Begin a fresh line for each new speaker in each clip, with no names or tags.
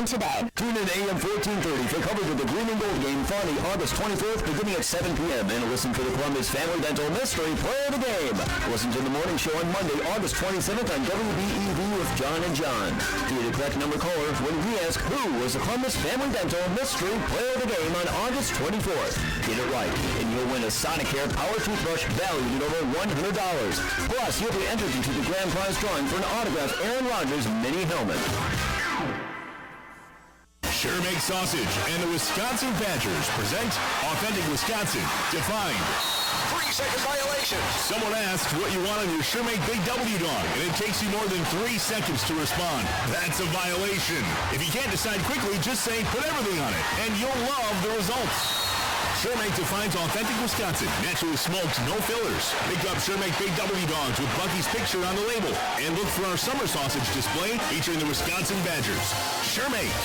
Today.
Tune in AM 1430 for coverage of the Green and Gold game Friday, August 24th, beginning at 7 p.m. And listen for the Columbus Family Dental Mystery Play of the Game. Listen to the morning show on Monday, August 27th on WBEV with John and John. Be the correct number caller when we ask who was the Columbus Family Dental Mystery Play of the Game on August 24th. Get it right, and you'll win a Sonicare Power Toothbrush valued at over $100. Plus, you'll be entered into the grand prize drawing for an autographed Aaron Rodgers mini helmet.
Sure Make Sausage and the Wisconsin Badgers present Authentic Wisconsin Defined.
3-second violation.
Someone asked what you want on your Sure Make Big W dog, and it takes you more than 3 seconds to respond. That's a violation. If you can't decide quickly, just say put everything on it, and you'll love the results. Sure Make defines Authentic Wisconsin. Naturally smoked, no fillers. Pick up Sure Make Big W dogs with Bucky's picture on the label. And look for our summer sausage display featuring the Wisconsin Badgers. Sure Make.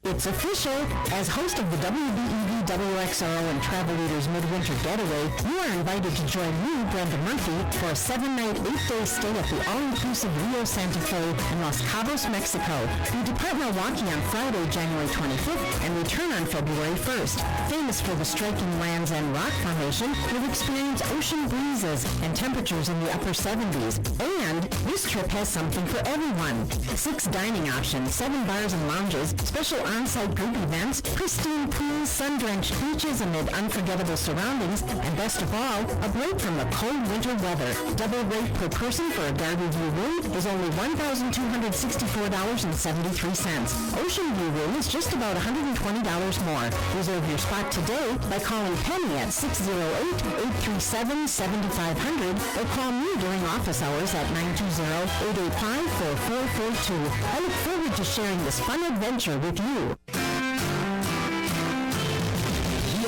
It's official. As host of the WBEV WXRO and Travel Leaders Midwinter Getaway, you are invited to join me, Brenda Murphy, for a 7-night, 8-day stay at the all-inclusive Rio Santa Fe in Los Cabos, Mexico. We depart Milwaukee on Friday, January 25th, and return on February 1st. Famous for the striking Land's End rock formation, you'll experience ocean breezes and temperatures in the upper 70s. And this trip has something for everyone. 6 dining options, 7 bars and lounges, special on-site group events, pristine pools, sun-drenched beaches amid unforgettable surroundings, and best of all, a break from the cold winter weather. Double rate per person for a Garden View room is only $1,264.73. Ocean View room is just about $120 more. Reserve your spot today by calling Penny at 608-837-7500 or call me during office hours at 920-885-4442. I look forward to sharing this fun adventure with you.
The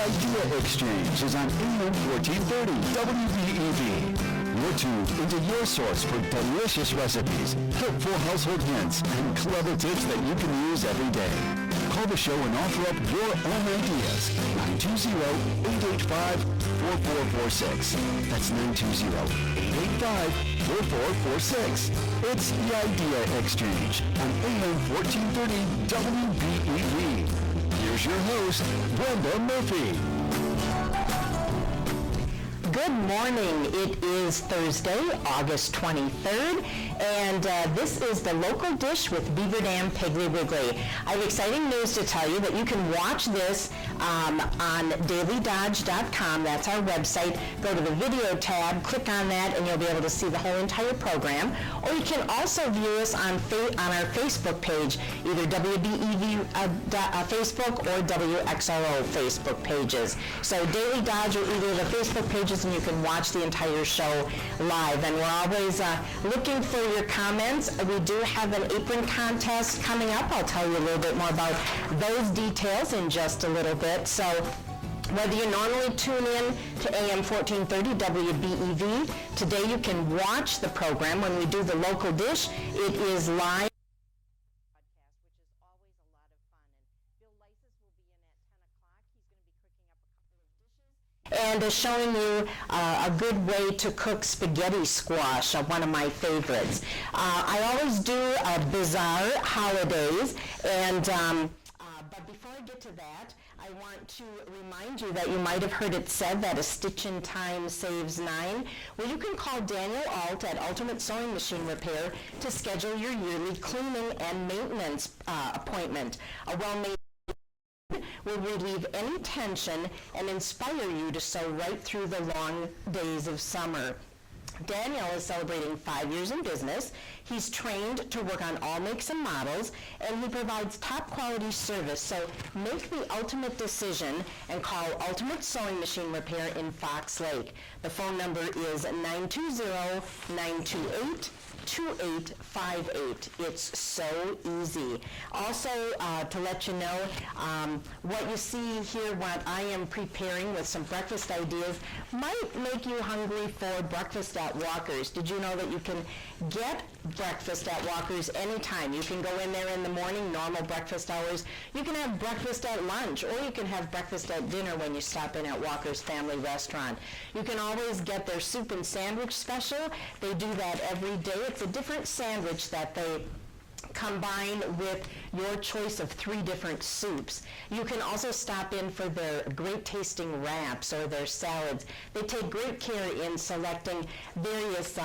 Idea Exchange is on AM 1430 WBEV. Your tune into your source for delicious recipes, helpful household hints, and clever tips that you can use every day. Call the show and offer up your own ideas. 920-885-4446. That's 920-885-4446. It's the Idea Exchange on AM 1430 WBEV. Here's your host, Brenda Murphy.
Good morning. It is Thursday, August 23rd, and this is the local dish with Beaver Dam Piggly Wiggly. I have exciting news to tell you that you can watch this on dailydodge.com. That's our website. Go to the video tab, click on that, and you'll be able to see the whole entire program. Or you can also view us on our Facebook page, either WBEV Facebook or WXRO Facebook pages. So Daily Dodge or either of the Facebook pages, and you can watch the entire show live. And we're always looking for your comments. We do have an apron contest coming up. I'll tell you a little bit more about those details in just a little bit. So whether you normally tune in to AM 1430 WBEV, today you can watch the program. When we do the local dish, it is live. And showing you a good way to cook spaghetti squash, one of my favorites. I always do bizarre holidays, and but before I get to that, I want to remind you that you might have heard it said that a stitch in time saves 9. Well, you can call Daniel Alt at Ultimate Sewing Machine Repair to schedule your yearly cleaning and maintenance appointment. A well-made will relieve any tension and inspire you to sew right through the long days of summer. Daniel is celebrating 5 years in business. He's trained to work on all makes and models, and he provides top quality service. So make the ultimate decision and call Ultimate Sewing Machine Repair in Fox Lake. The phone number is 920-928-2858. It's so easy. Also, to let you know, what you see here, what I am preparing with some breakfast ideas, might make you hungry for breakfast at Walker's. Did you know that you can get breakfast at Walker's anytime? You can go in there in the morning, normal breakfast hours. You can have breakfast at lunch, or you can have breakfast at dinner when you stop in at Walker's Family Restaurant. You can always get their soup and sandwich special. They do that every day. It's a different sandwich that they combine with your choice of 3 different soups. You can also stop in for their great tasting wraps or their salads. They take great care in selecting various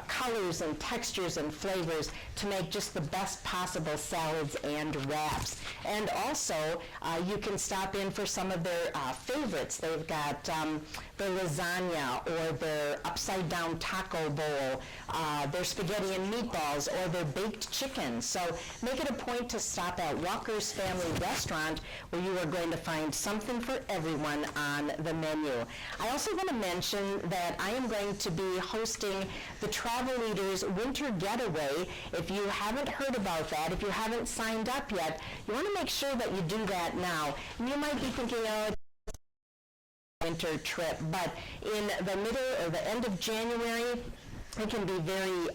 colors and textures and flavors to make just the best possible salads and wraps. And also, you can stop in for some of their favorites. They've got their lasagna or their upside-down taco bowl, their spaghetti and meatballs, or their baked chicken. So make it a point to stop at Walker's Family Restaurant, where you are going to find something for everyone on the menu. I also want to mention that I am going to be hosting the Travel Leaders Winter Getaway. If you haven't heard about that, if you haven't signed up yet, you want to make sure that you do that now. And you might be thinking, oh, winter trip, but in the middle or the end of January, it can be very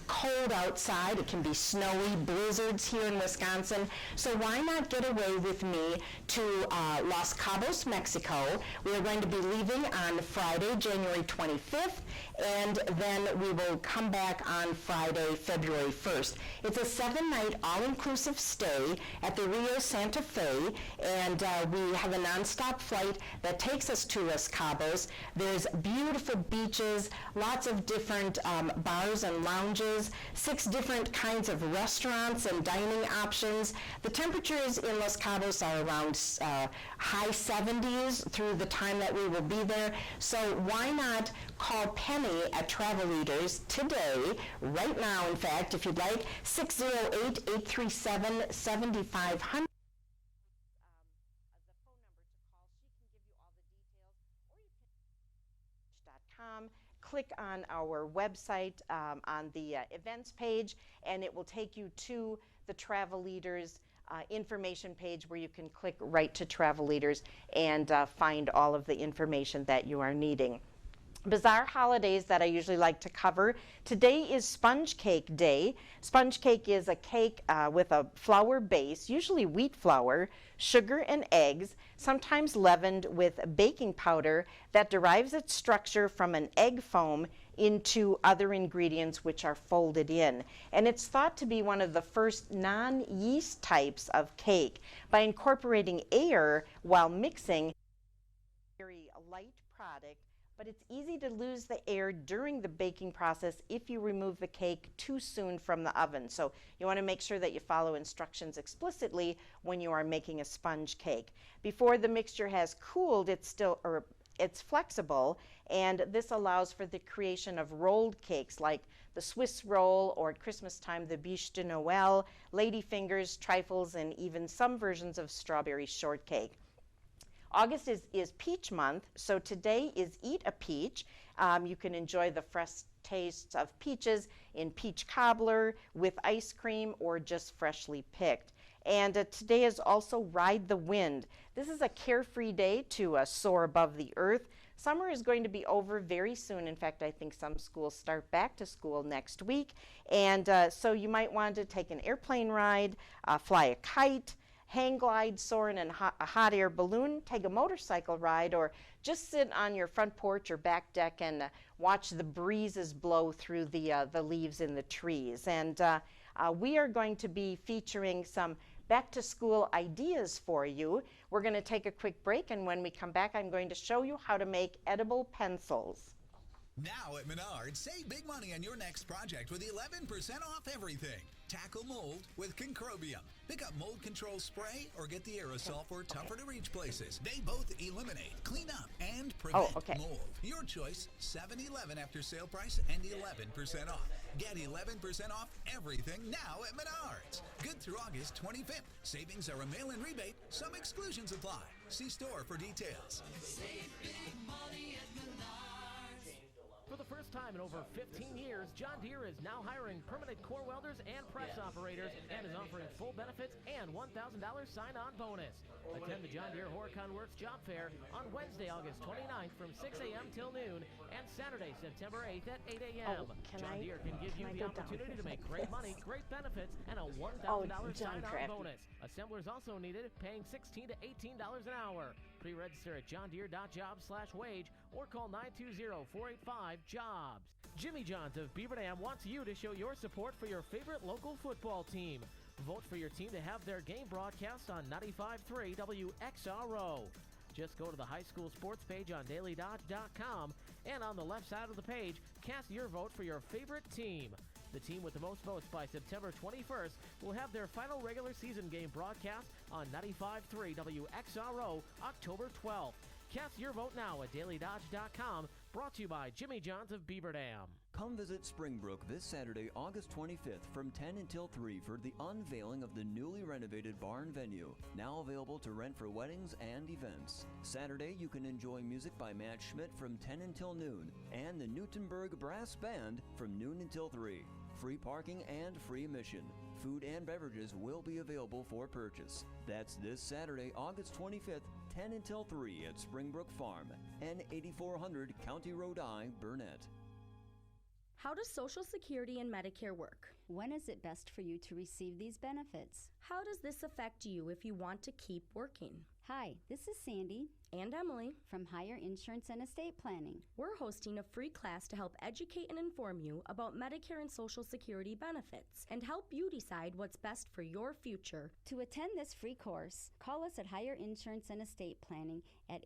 cold outside. It can be snowy, blizzards here in Wisconsin. So why not get away with me to Los Cabos, Mexico? We are going to be leaving on Friday, January 25th, and then we will come back on Friday, February 1st. It's a 7-night all-inclusive stay at the Rio Santa Fe, and we have a nonstop flight that takes us to Los Cabos. There's beautiful beaches, lots of different bars and lounges, 6 different kinds of restaurants and dining options. The temperatures in Los Cabos are around high 70s through the time that we will be there. So why not call Penny at Travel Leaders today, right now, in fact, if you'd like, 608-837-7500. Click on our website on the events page, and it will take you to the Travel Leaders information page where you can click right to Travel Leaders and find all of the information that you are needing. Bizarre holidays that I usually like to cover. Today is Sponge Cake Day. Sponge cake is a cake with a flour base, usually wheat flour, sugar and eggs, sometimes leavened with baking powder that derives its structure from an egg foam into other ingredients which are folded in. And it's thought to be one of the first non-yeast types of cake. By incorporating air while mixing, very light product, but it's easy to lose the air during the baking process if you remove the cake too soon from the oven. So you want to make sure that you follow instructions explicitly when you are making a sponge cake. Before the mixture has cooled, it's flexible, and this allows for the creation of rolled cakes like the Swiss roll, or at Christmas time the Biche de Noël, ladyfingers, trifles, and even some versions of strawberry shortcake. August is Peach Month, so today is Eat a Peach. You can enjoy the fresh tastes of peaches in peach cobbler with ice cream or just freshly picked. And today is also Ride the Wind. This is a carefree day to soar above the earth. Summer is going to be over very soon. In fact, I think some schools start back to school next week. And so you might want to take an airplane ride, fly a kite, hang glide, soar in a hot air balloon, take a motorcycle ride, or just sit on your front porch or back deck and watch the breezes blow through the leaves in the trees. And we are going to be featuring some back to school ideas for you. We're going to take a quick break, and when we come back, I'm going to show you how to make edible pencils.
Now at Menards, save big money on your next project with 11% off everything. Tackle mold with Concrobium. Pick up mold control spray or get the aerosol for tougher to reach places. They both eliminate, clean up, and prevent mold. Your choice, $7.11 after sale price and 11% off. Get 11% off everything now at Menards. Good through August 25th. Savings are a mail-in rebate. Some exclusions apply. See store for details.
Save big money at Menards. For the first time in over 15 years, John Deere is now hiring permanent core welders and press operators and is offering full benefits and $1,000 sign-on bonus. Attend the John Deere Horicon Works Job Fair on Wednesday, August 29th from 6 a.m. till noon and Saturday, September 8th at 8 a.m. John Deere can give you the opportunity to make great money, great benefits, and a $1,000 sign-on bonus. Assemblers also needed, paying $16 to $18 an hour. Pre-register at johndeere.job/wage or call 920-485-JOBS. Jimmy Johns of Beaver Dam wants you to show your support for your favorite local football team. Vote for your team to have their game broadcast on 95.3 WXRO. Just go to the high school sports page on dailydodge.com, and on the left side of the page, cast your vote for your favorite team. The team with the most votes by September 21st will have their final regular season game broadcast on 95.3 WXRO October 12th. Cast your vote now at dailydodge.com, brought to you by Jimmy Johns of Beaver Dam.
Come visit Springbrook this Saturday, August 25th from 10 until 3 for the unveiling of the newly renovated barn venue, now available to rent for weddings and events. Saturday, you can enjoy music by Matt Schmidt from 10 until noon and the Newtonburg Brass Band from noon until 3. Free parking and free admission. Food and beverages will be available for purchase. That's this Saturday, August 25th, 10 until 3 at Springbrook Farm, N8400 County Road I, Burnett.
How does Social Security and Medicare work?
When is it best for you to receive these benefits?
How does this affect you if you want to keep working?
Hi, this is Sandy
and Emily
from Higher Insurance and Estate Planning.
We're hosting a free class to help educate and inform you about Medicare and Social Security benefits and help you decide what's best for your future.
To attend this free course, call us at Higher Insurance and Estate Planning at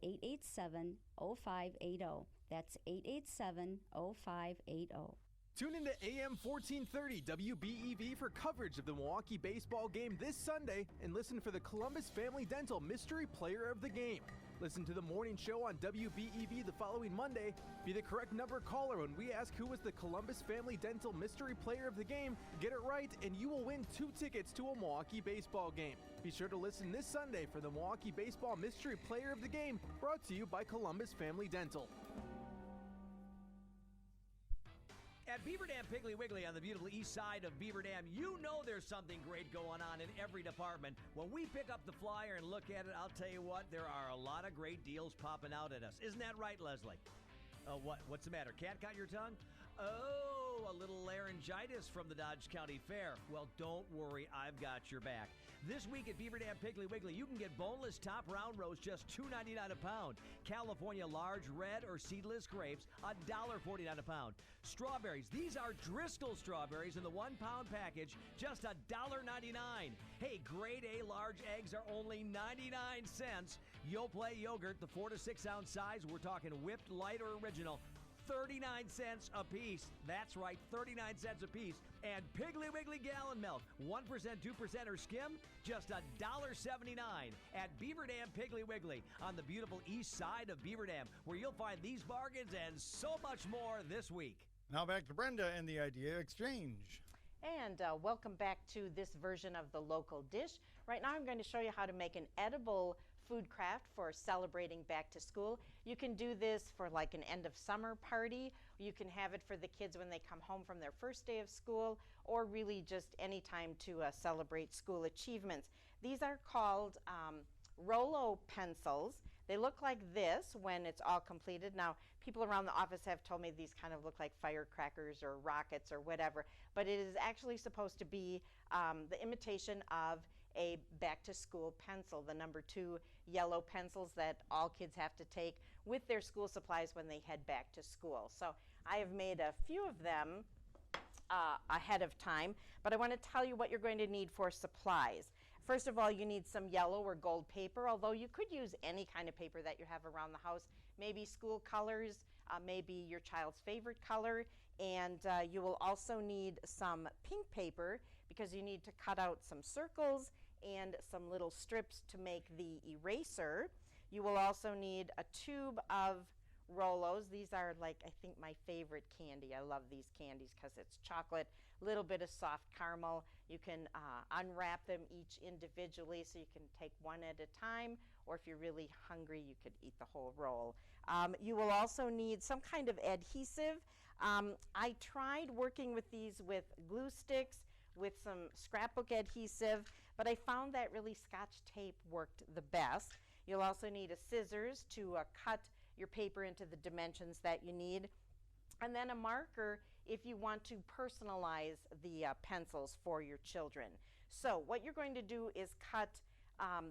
887-0580. That's 887-0580.
Tune into AM 1430 WBEV for coverage of the Milwaukee baseball game this Sunday and listen for the Columbus Family Dental Mystery Player of the Game. Listen to the morning show on WBEV the following Monday. Be the correct number caller when we ask who was the Columbus Family Dental Mystery Player of the Game. Get it right and you will win 2 tickets to a Milwaukee baseball game. Be sure to listen this Sunday for the Milwaukee Baseball Mystery Player of the Game, brought to you by Columbus Family Dental.
At Beaver Dam Piggly Wiggly on the beautiful east side of Beaver Dam, you know there's something great going on in every department. When we pick up the flyer and look at it, I'll tell you what, there are a lot of great deals popping out at us. Isn't that right, Leslie? What's the matter? Cat got your tongue? Oh, a little laryngitis from the Dodge County Fair. Well, don't worry, I've got your back. This week at Beaver Dam Piggly Wiggly, you can get boneless top round roast just $2.99 a pound. California large red or seedless grapes, $1.49 a pound. Strawberries, these are Driscoll strawberries in the 1 pound package, just $1.99. Hey, grade A large eggs are only 99 cents. Yoplait yogurt, the 4 to 6 ounce size, we're talking whipped, light, or original, 39 cents a piece. That's right, 39 cents a piece. And Piggly Wiggly gallon milk, 1%, 2%, or skim, just $1.79 at Beaver Dam Piggly Wiggly on the beautiful east side of Beaver Dam, where you'll find these bargains and so much more this week.
Now back to Brenda and the Idea Exchange.
And welcome back to this version of the local dish. Right now I'm going to show you how to make an edible food craft for celebrating back to school. You can do this for like an end of summer party. You can have it for the kids when they come home from their first day of school, or really just any time to celebrate school achievements. These are called Rolo pencils. They look like this when it's all completed. Now, people around the office have told me these kind of look like firecrackers or rockets or whatever, but it is actually supposed to be the imitation of a back-to-school pencil, the number 2 yellow pencils that all kids have to take with their school supplies when they head back to school. So I have made a few of them ahead of time, but I want to tell you what you're going to need for supplies. First of all, you need some yellow or gold paper, although you could use any kind of paper that you have around the house, maybe school colors, maybe your child's favorite color, and you will also need some pink paper because you need to cut out some circles and some little strips to make the eraser. You will also need a tube of Rolos. These are like, I think, my favorite candy. I love these candies because it's chocolate, a little bit of soft caramel. You can unwrap them each individually so you can take one at a time, or if you're really hungry, you could eat the whole roll. You will also need some kind of adhesive. I tried working with these with glue sticks, with some scrapbook adhesive, but I found that really Scotch tape worked the best. You'll also need a scissors to cut your paper into the dimensions that you need, and then a marker if you want to personalize the pencils for your children. So what you're going to do is cut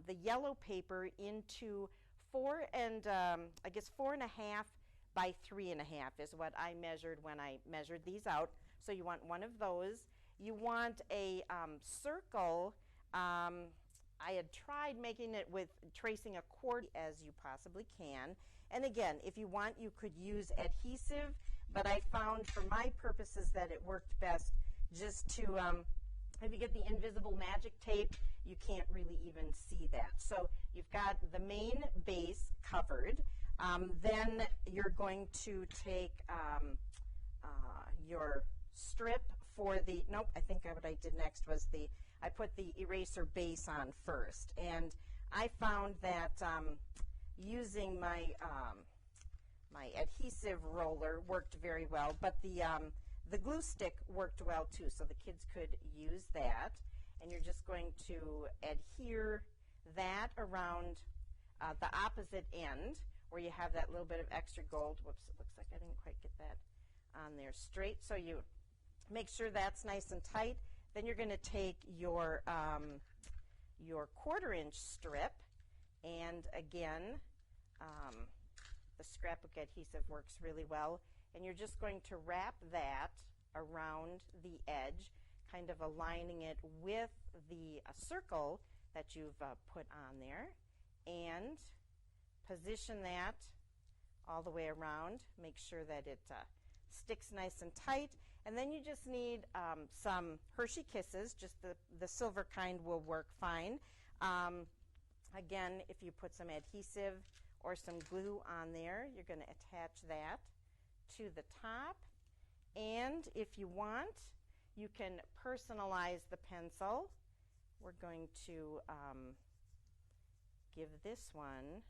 the yellow paper into 4 1/2
by 3.5 is what I measured when I measured these out. So you want one of those. You want a circle. I had tried making it with tracing a cord as you possibly can. And again, if you want, you could use adhesive, but I found for my purposes that it worked best just to, if you get the invisible magic tape, you can't really even see that. So you've got the main base covered. Then you're going to take your strip for the, nope, I think what I did next was I put the eraser base on first. And I found that using my my adhesive roller worked very well, but the glue stick worked well too, so the kids could use that. And you're just going to adhere that around the opposite end where you have that little bit of extra gold. Whoops, it looks like I didn't quite get that on there straight. So you make sure that's nice and tight. Then you're going to take your 1/4-inch strip, and again, the scrapbook adhesive works really well. And you're just going to wrap that around the edge, kind of aligning it with the circle that you've put on there, and position that all the way around. Make sure that it sticks nice and tight. And then you just need some Hershey Kisses, just the silver kind will work fine. Again, if you put some adhesive or some glue on there, you're going to attach that to the top. And if you want, you can personalize the pencil. We're going to give this one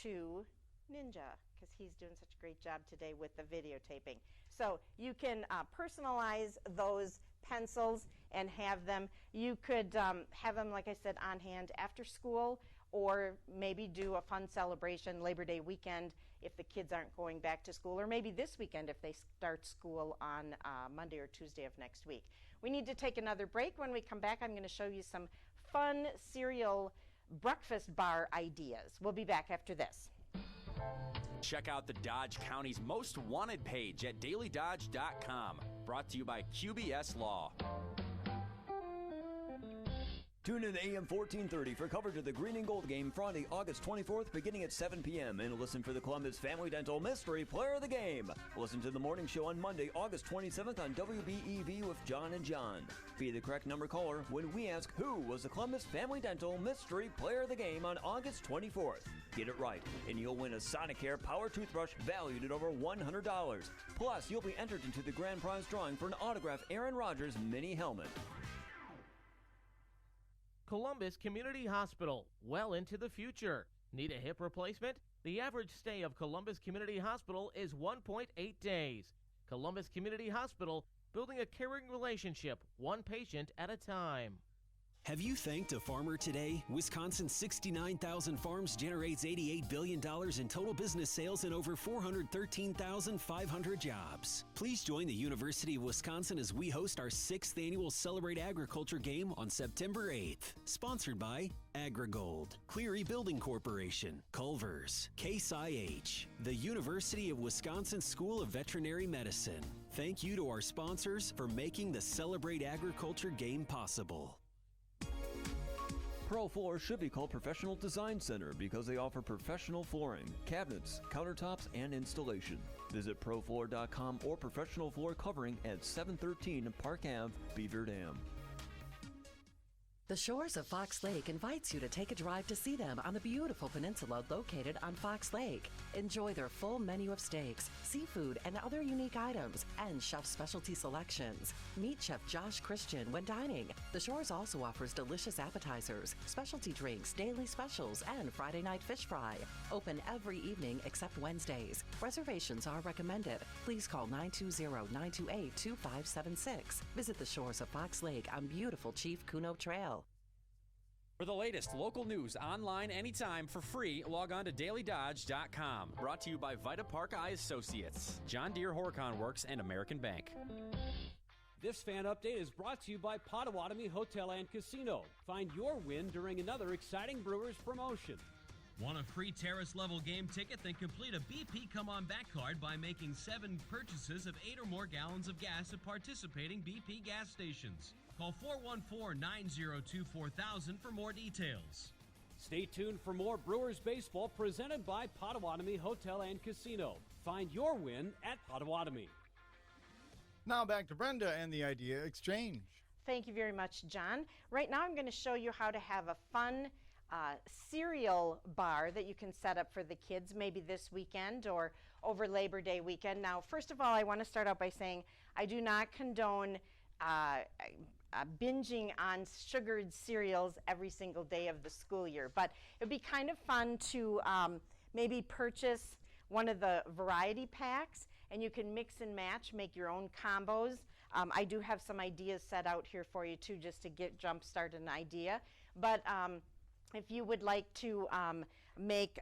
to Ninja, because he's doing such a great job today with the videotaping. So you can personalize those pencils and have them. You could have them, like I said, on hand after school, or maybe do a fun celebration Labor Day weekend if the kids aren't going back to school, or maybe this weekend if they start school on Monday or Tuesday of next week. We need to take another break. When we come back, I'm going to show you some fun cereal breakfast bar ideas. We'll be back after this.
Check out the Dodge County's Most Wanted page at dailydodge.com. Brought to you by QBS Law.
Tune in to AM 1430 for coverage of the Green and Gold game Friday, August 24th, beginning at 7 p.m. And listen for the Columbus Family Dental Mystery Player of the Game. Listen to the morning show on Monday, August 27th on WBEV with John and John. Be the correct number caller when we ask who was the Columbus Family Dental Mystery Player of the Game on August 24th. Get it right, and you'll win a Sonicare Power Toothbrush valued at over $100. Plus, you'll be entered into the grand prize drawing for an autographed Aaron Rodgers mini helmet.
Columbus Community Hospital, well into the future. Need a hip replacement? The average stay of Columbus Community Hospital is 1.8 days. Columbus Community Hospital, building a caring relationship, one patient at a time.
Have you thanked a farmer today? Wisconsin's 69,000 farms generates $88 billion in total business sales and over 413,500 jobs. Please join the University of Wisconsin as we host our 6th annual Celebrate Agriculture game on September 8th. Sponsored by AgriGold, Cleary Building Corporation, Culver's, Case IH, the University of Wisconsin School of Veterinary Medicine. Thank you to our sponsors for making the Celebrate Agriculture game possible.
Pro Floor should be called Professional Design Center because they offer professional flooring, cabinets, countertops, and installation. Visit profloor.com or Professional Floor Covering at 713 Park Ave, Beaver Dam.
The Shores of Fox Lake invites you to take a drive to see them on the beautiful peninsula located on Fox Lake. Enjoy their full menu of steaks, seafood, and other unique items, and chef specialty selections. Meet Chef Josh Christian when dining. The Shores also offers delicious appetizers, specialty drinks, daily specials, and Friday night fish fry. Open every evening except Wednesdays. Reservations are recommended. Please call 920-928-2576. Visit the Shores of Fox Lake on beautiful Chief Kuno Trail.
For the latest local news online anytime for free, log on to dailydodge.com. Brought to you by Vita Park Eye Associates, John Deere Horicon Works, and American Bank.
This fan update is brought to you by Potawatomi Hotel and Casino. Find your win during another exciting Brewers promotion.
Want a free terrace level game ticket? Then complete a BP Come On Back card by making 7 purchases of 8 or more gallons of gas at participating BP gas stations. Call 414-902-4000 for more details.
Stay tuned for more Brewers baseball presented by Potawatomi Hotel and Casino. Find your win at Potawatomi.
Now back to Brenda and the Idea Exchange.
Thank you very much, John. Right now I'm going to show you how to have a fun cereal bar that you can set up for the kids maybe this weekend or over Labor Day weekend. Now, first of all, I want to start out by saying I do not condone binging on sugared cereals every single day of the school year, but it would be kind of fun to maybe purchase one of the variety packs, and you can mix and match, make your own combos. I do have some ideas set out here for you too, just to jumpstart an idea. But if you would like to make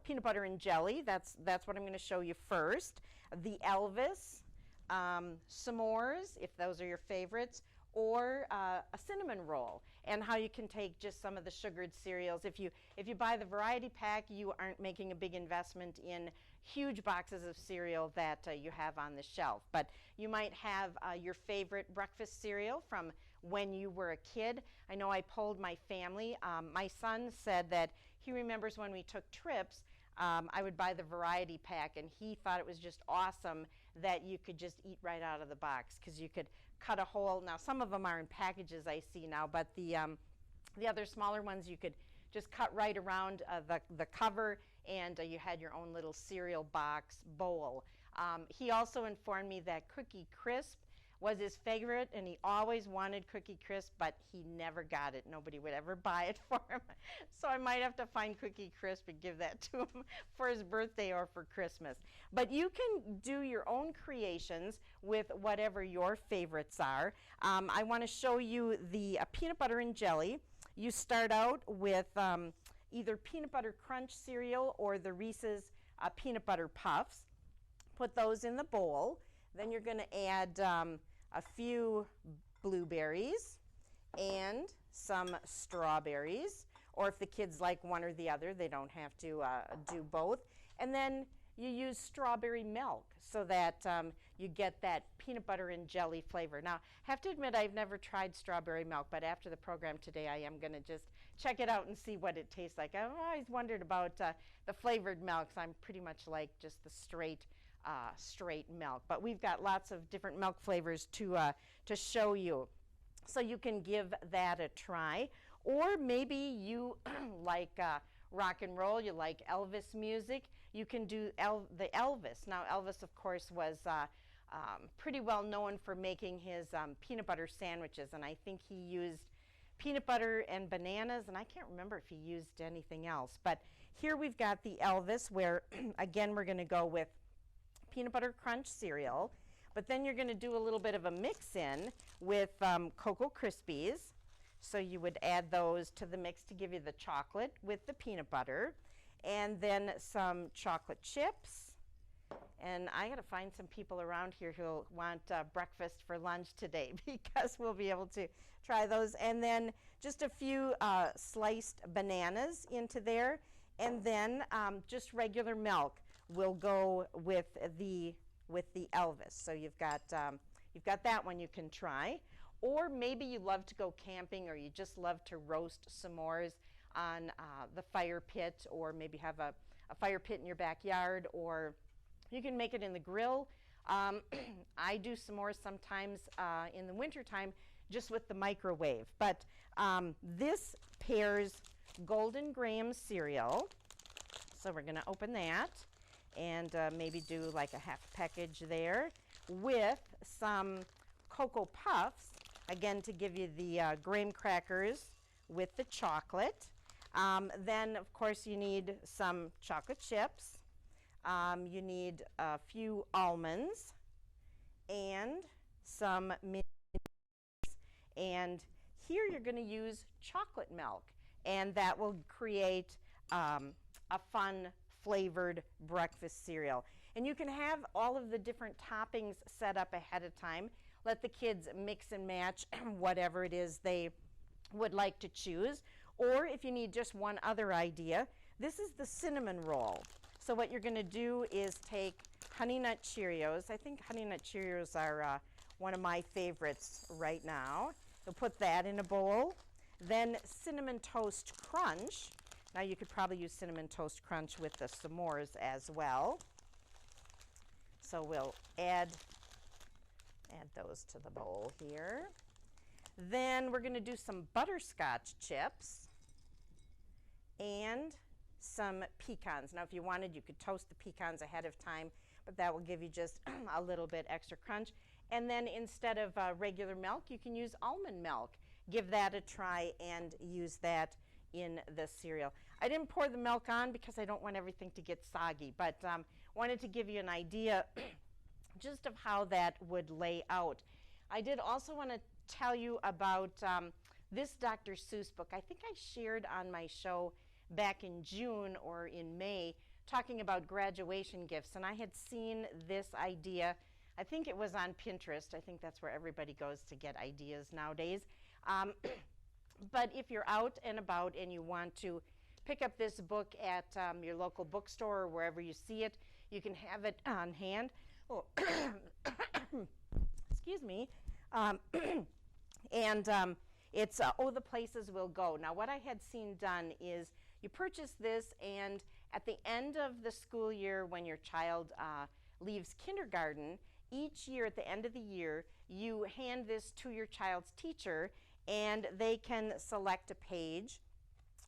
peanut butter and jelly, that's what I'm going to show you first. The Elvis, s'mores, if those are your favorites, or a cinnamon roll, and how you can take just some of the sugared cereals. If you buy the variety pack, you aren't making a big investment in huge boxes of cereal that you have on the shelf. But you might have your favorite breakfast cereal from when you were a kid. I know I polled my family. My son said that he remembers when we took trips, I would buy the variety pack, and he thought it was just awesome that you could just eat right out of the box because you could cut a hole. Now, some of them are in packages I see now, but the other smaller ones you could just cut right around the cover, and you had your own little cereal box bowl. He also informed me that Cookie Crisp was his favorite, and he always wanted Cookie Crisp, but he never got it. Nobody would ever buy it for him. So I might have to find Cookie Crisp and give that to him for his birthday or for Christmas. But you can do your own creations with whatever your favorites are. I want to show you the peanut butter and jelly. You start out with either peanut butter crunch cereal or the Reese's peanut butter puffs. Put those in the bowl. Then you're going to add a few blueberries and some strawberries, or if the kids like one or the other, they don't have to do both. And then you use strawberry milk so that you get that peanut butter and jelly flavor. Now, I have to admit I've never tried strawberry milk, but after the program today I am going to just check it out and see what it tastes like. I've always wondered about the flavored milks. I'm pretty much like just the straight milk, but we've got lots of different milk flavors to show you, so you can give that a try. Or maybe you like rock and roll, you like Elvis music, you can do the Elvis. Now, Elvis, of course, was pretty well known for making his peanut butter sandwiches, and I think he used peanut butter and bananas, and I can't remember if he used anything else. But here we've got the Elvis, where again we're going to go with peanut butter crunch cereal, but then you're going to do a little bit of a mix-in with Cocoa Krispies. So you would add those to the mix to give you the chocolate with the peanut butter, and then some chocolate chips. And I got to find some people around here who'll want breakfast for lunch today, because we'll be able to try those. And then just a few sliced bananas into there, and then just regular milk will go with the Elvis. So you've got that one you can try. Or maybe you love to go camping, or you just love to roast s'mores on the fire pit, or maybe have a fire pit in your backyard, or you can make it in the grill. I do s'mores sometimes in the wintertime just with the microwave. But this pairs Golden Graham cereal. So we're going to open that and maybe do like a half package there with some Cocoa Puffs, again to give you the graham crackers with the chocolate. Then, of course, you need some chocolate chips. You need a few almonds and some mini. And here you're going to use chocolate milk, and that will create a fun flavored breakfast cereal. And you can have all of the different toppings set up ahead of time. Let the kids mix and match whatever it is they would like to choose. Or if you need just one other idea, This is the cinnamon roll. So what you're going to do is take Honey Nut Cheerios. I think Honey Nut Cheerios are one of my favorites right now. You'll put that in a bowl. Then Cinnamon Toast Crunch. Now you could probably use Cinnamon Toast Crunch with the s'mores as well. So we'll add those to the bowl here. Then we're going to do some butterscotch chips and some pecans. Now if you wanted, you could toast the pecans ahead of time, but that will give you just a little bit extra crunch. And then instead of regular milk, you can use almond milk. Give that a try and use that in the cereal. I didn't pour the milk on because I don't want everything to get soggy, but wanted to give you an idea just of how that would lay out. I did also want to tell you about this Dr. Seuss book. I think I shared on my show back in June or in May talking about graduation gifts, and I had seen this idea. I think it was on Pinterest. I think that's where everybody goes to get ideas nowadays. But if you're out and about and you want to pick up this book at your local bookstore or wherever you see it, you can have it on hand. Oh, excuse me. It's Oh, the Places We'll Go. Now, what I had seen done is you purchase this, and at the end of the school year when your child leaves kindergarten, each year at the end of the year, you hand this to your child's teacher, and they can select a page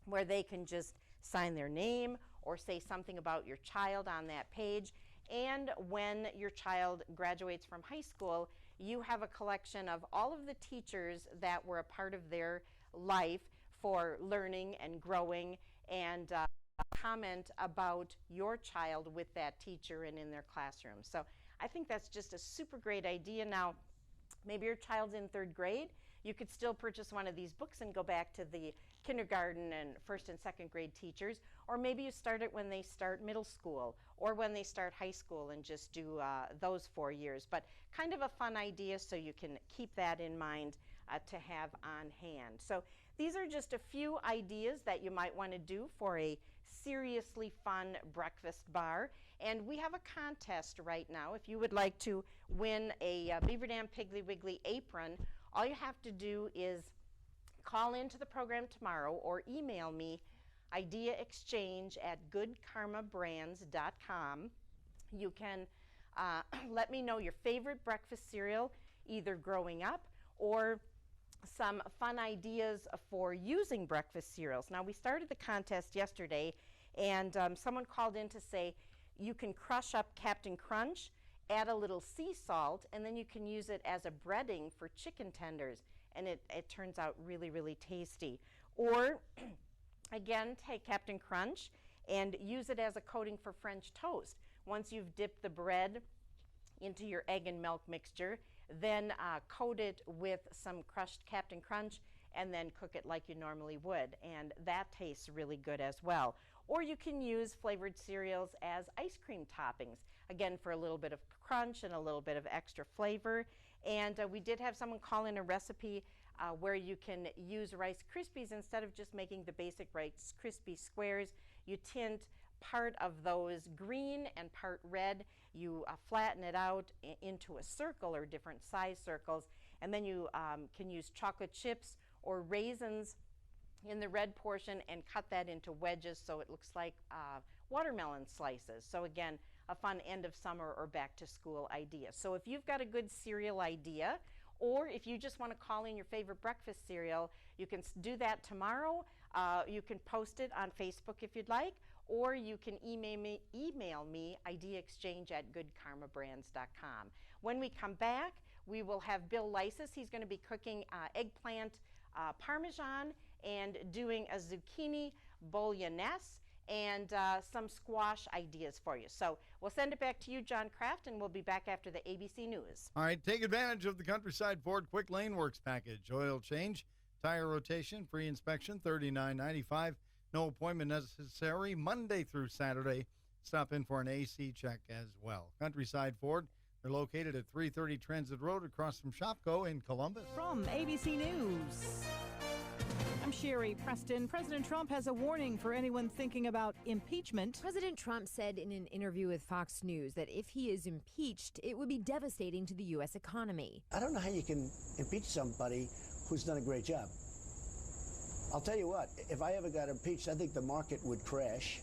where they can just sign their name or say something about your child on that page. And when your child graduates from high school, you have a collection of all of the teachers that were a part of their life for learning and growing, and comment about your child with that teacher and in their classroom. So I think that's just a super great idea. Now, maybe your child's in 3rd grade. You could still purchase one of these books and go back to the kindergarten and 1st and 2nd grade teachers, or maybe you start it when they start middle school or when they start high school and just do those 4 years. But kind of a fun idea, so you can keep that in mind to have on hand. So these are just a few ideas that you might want to do for a seriously fun breakfast bar. And we have a contest right now. If you would like to win a Beaver Dam Piggly Wiggly apron, all you have to do is call into the program tomorrow or email me ideaexchange@goodkarmabrands.com. You can let me know your favorite breakfast cereal, either growing up or some fun ideas for using breakfast cereals. Now, we started the contest yesterday, and someone called in to say you can crush up Captain Crunch, add a little sea salt, and then you can use it as a breading for chicken tenders, and it turns out really, really tasty. Or, again, take Captain Crunch and use it as a coating for French toast. Once you've dipped the bread into your egg and milk mixture, then coat it with some crushed Captain Crunch and then cook it like you normally would, and that tastes really good as well. Or you can use flavored cereals as ice cream toppings, again for a little bit of crunch and a little bit of extra flavor. And we did have someone call in a recipe where you can use Rice Krispies. Instead of just making the basic Rice Krispie squares, you tint part of those green and part red. You flatten it out into a circle or different size circles, and then you can use chocolate chips or raisins in the red portion and cut that into wedges so it looks like watermelon slices. So again, a fun end of summer or back to school idea. So if you've got a good cereal idea, or if you just want to call in your favorite breakfast cereal, you can do that tomorrow. You can post it on Facebook if you'd like, or you can email me ideaexchange@goodkarmabrands.com. When we come back, we will have Bill Lysis. He's going to be cooking eggplant parmesan and doing a zucchini bolognese and some squash ideas for you. So we'll send it back to you, John Kraft, and we'll be back after the ABC News.
All right, take advantage of the Countryside Ford Quick Lane Works package. Oil change, tire rotation, free inspection, $39.95. No appointment necessary, Monday through Saturday. Stop in for an AC check as well. Countryside Ford, they're located at 330 Transit Road across from Shopko in Columbus.
From ABC News. I'm Sherry Preston. President Trump has a warning for anyone thinking about impeachment.
President Trump said in an interview with Fox News that if he is impeached, it would be devastating to the U.S. economy.
I don't know how you can impeach somebody who's done a great job. I'll tell you what, if I ever got impeached, I think the market would crash.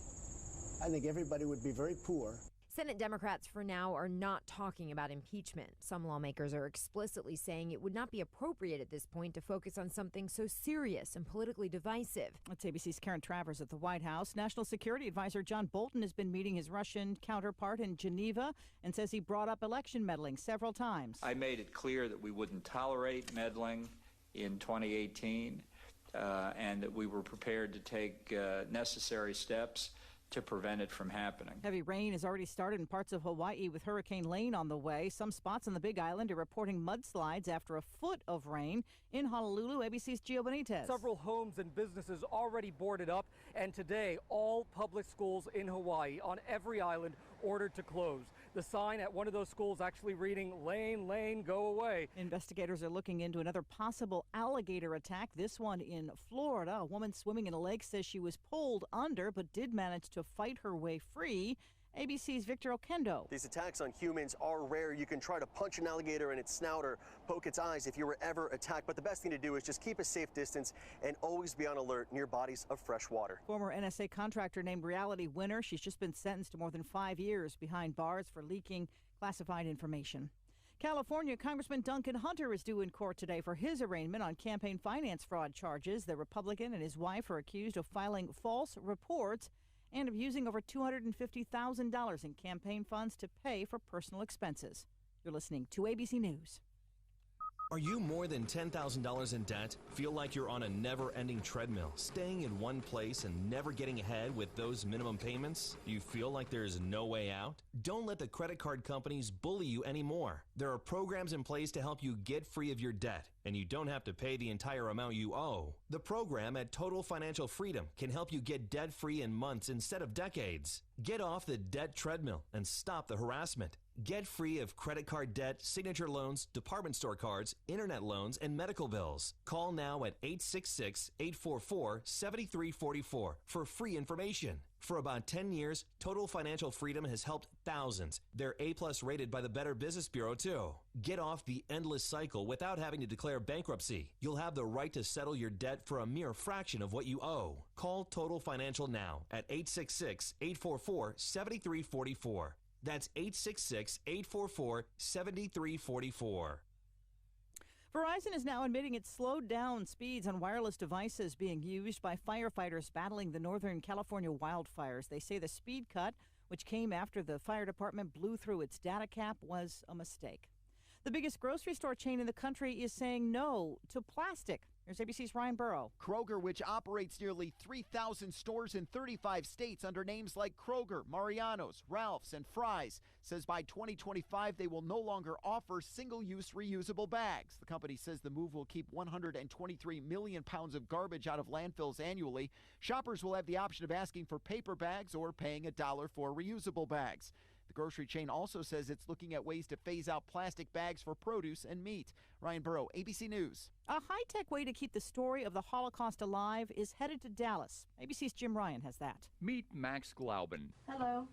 I think everybody would be very poor.
Senate Democrats for now are not talking about impeachment. Some lawmakers are explicitly saying it would not be appropriate at this point to focus on something so serious and politically divisive.
That's ABC's Karen Travers at the White House. National Security Advisor John Bolton has been meeting his Russian counterpart in Geneva and says he brought up election meddling several times.
I made it clear that we wouldn't tolerate meddling in 2018 and that we were prepared to take necessary steps to prevent it from happening.
Heavy rain has already started in parts of Hawaii with Hurricane Lane on the way. Some spots on the Big Island are reporting mudslides after a foot of rain. In Honolulu, ABC's Gio Benitez.
Several homes and businesses already boarded up, and today all public schools in Hawaii on every island ordered to close. The sign at one of those schools actually reading, "Lane, lane, go away."
Investigators are looking into another possible alligator attack, this one in Florida. A woman swimming in a lake says she was pulled under but did manage to fight her way free. ABC's Victor Okendo.
These attacks on humans are rare. You can try to punch an alligator in its snout or poke its eyes if you were ever attacked, but the best thing to do is just keep a safe distance and always be on alert near bodies of fresh water.
Former NSA contractor named Reality Winner. She's just been sentenced to more than 5 years behind bars for leaking classified information. California Congressman Duncan Hunter is due in court today for his arraignment on campaign finance fraud charges. The Republican and his wife are accused of filing false reports and of using over $250,000 in campaign funds to pay for personal expenses. You're listening to ABC News.
Are you more than $10,000 in debt? Feel like you're on a never-ending treadmill, staying in one place and never getting ahead with those minimum payments? Do you feel like there's no way out? Don't let the credit card companies bully you anymore. There are programs in place to help you get free of your debt, and you don't have to pay the entire amount you owe. The program at Total Financial Freedom can help you get debt-free in months instead of decades. Get off the debt treadmill and stop the harassment. Get free of credit card debt, signature loans, department store cards, internet loans, and medical bills. Call now at 866-844-7344 for free information. For about 10 years, Total Financial Freedom has helped thousands. They're A+ rated by the Better Business Bureau, too. Get off the endless cycle without having to declare bankruptcy. You'll have the right to settle your debt for a mere fraction of what you owe. Call Total Financial now at 866-844-7344. That's 866-844-7344.
Verizon is now admitting it slowed down speeds on wireless devices being used by firefighters battling the Northern California wildfires. They say the speed cut, which came after the fire department blew through its data cap, was a mistake. The biggest grocery store chain in the country is saying no to plastic. Here's ABC's Ryan Burrow.
Kroger, which operates nearly 3,000 stores in 35 states under names like Kroger, Mariano's, Ralph's, and Fry's, says by 2025 they will no longer offer single-use reusable bags. The company says the move will keep 123 million pounds of garbage out of landfills annually. Shoppers will have the option of asking for paper bags or paying $1 for reusable bags. The grocery chain also says it's looking at ways to phase out plastic bags for produce and meat. Ryan Burrow, ABC News.
A high-tech way to keep the story of the Holocaust alive is headed to Dallas. ABC's Jim Ryan has that.
Meet Max Glauben.
Hello.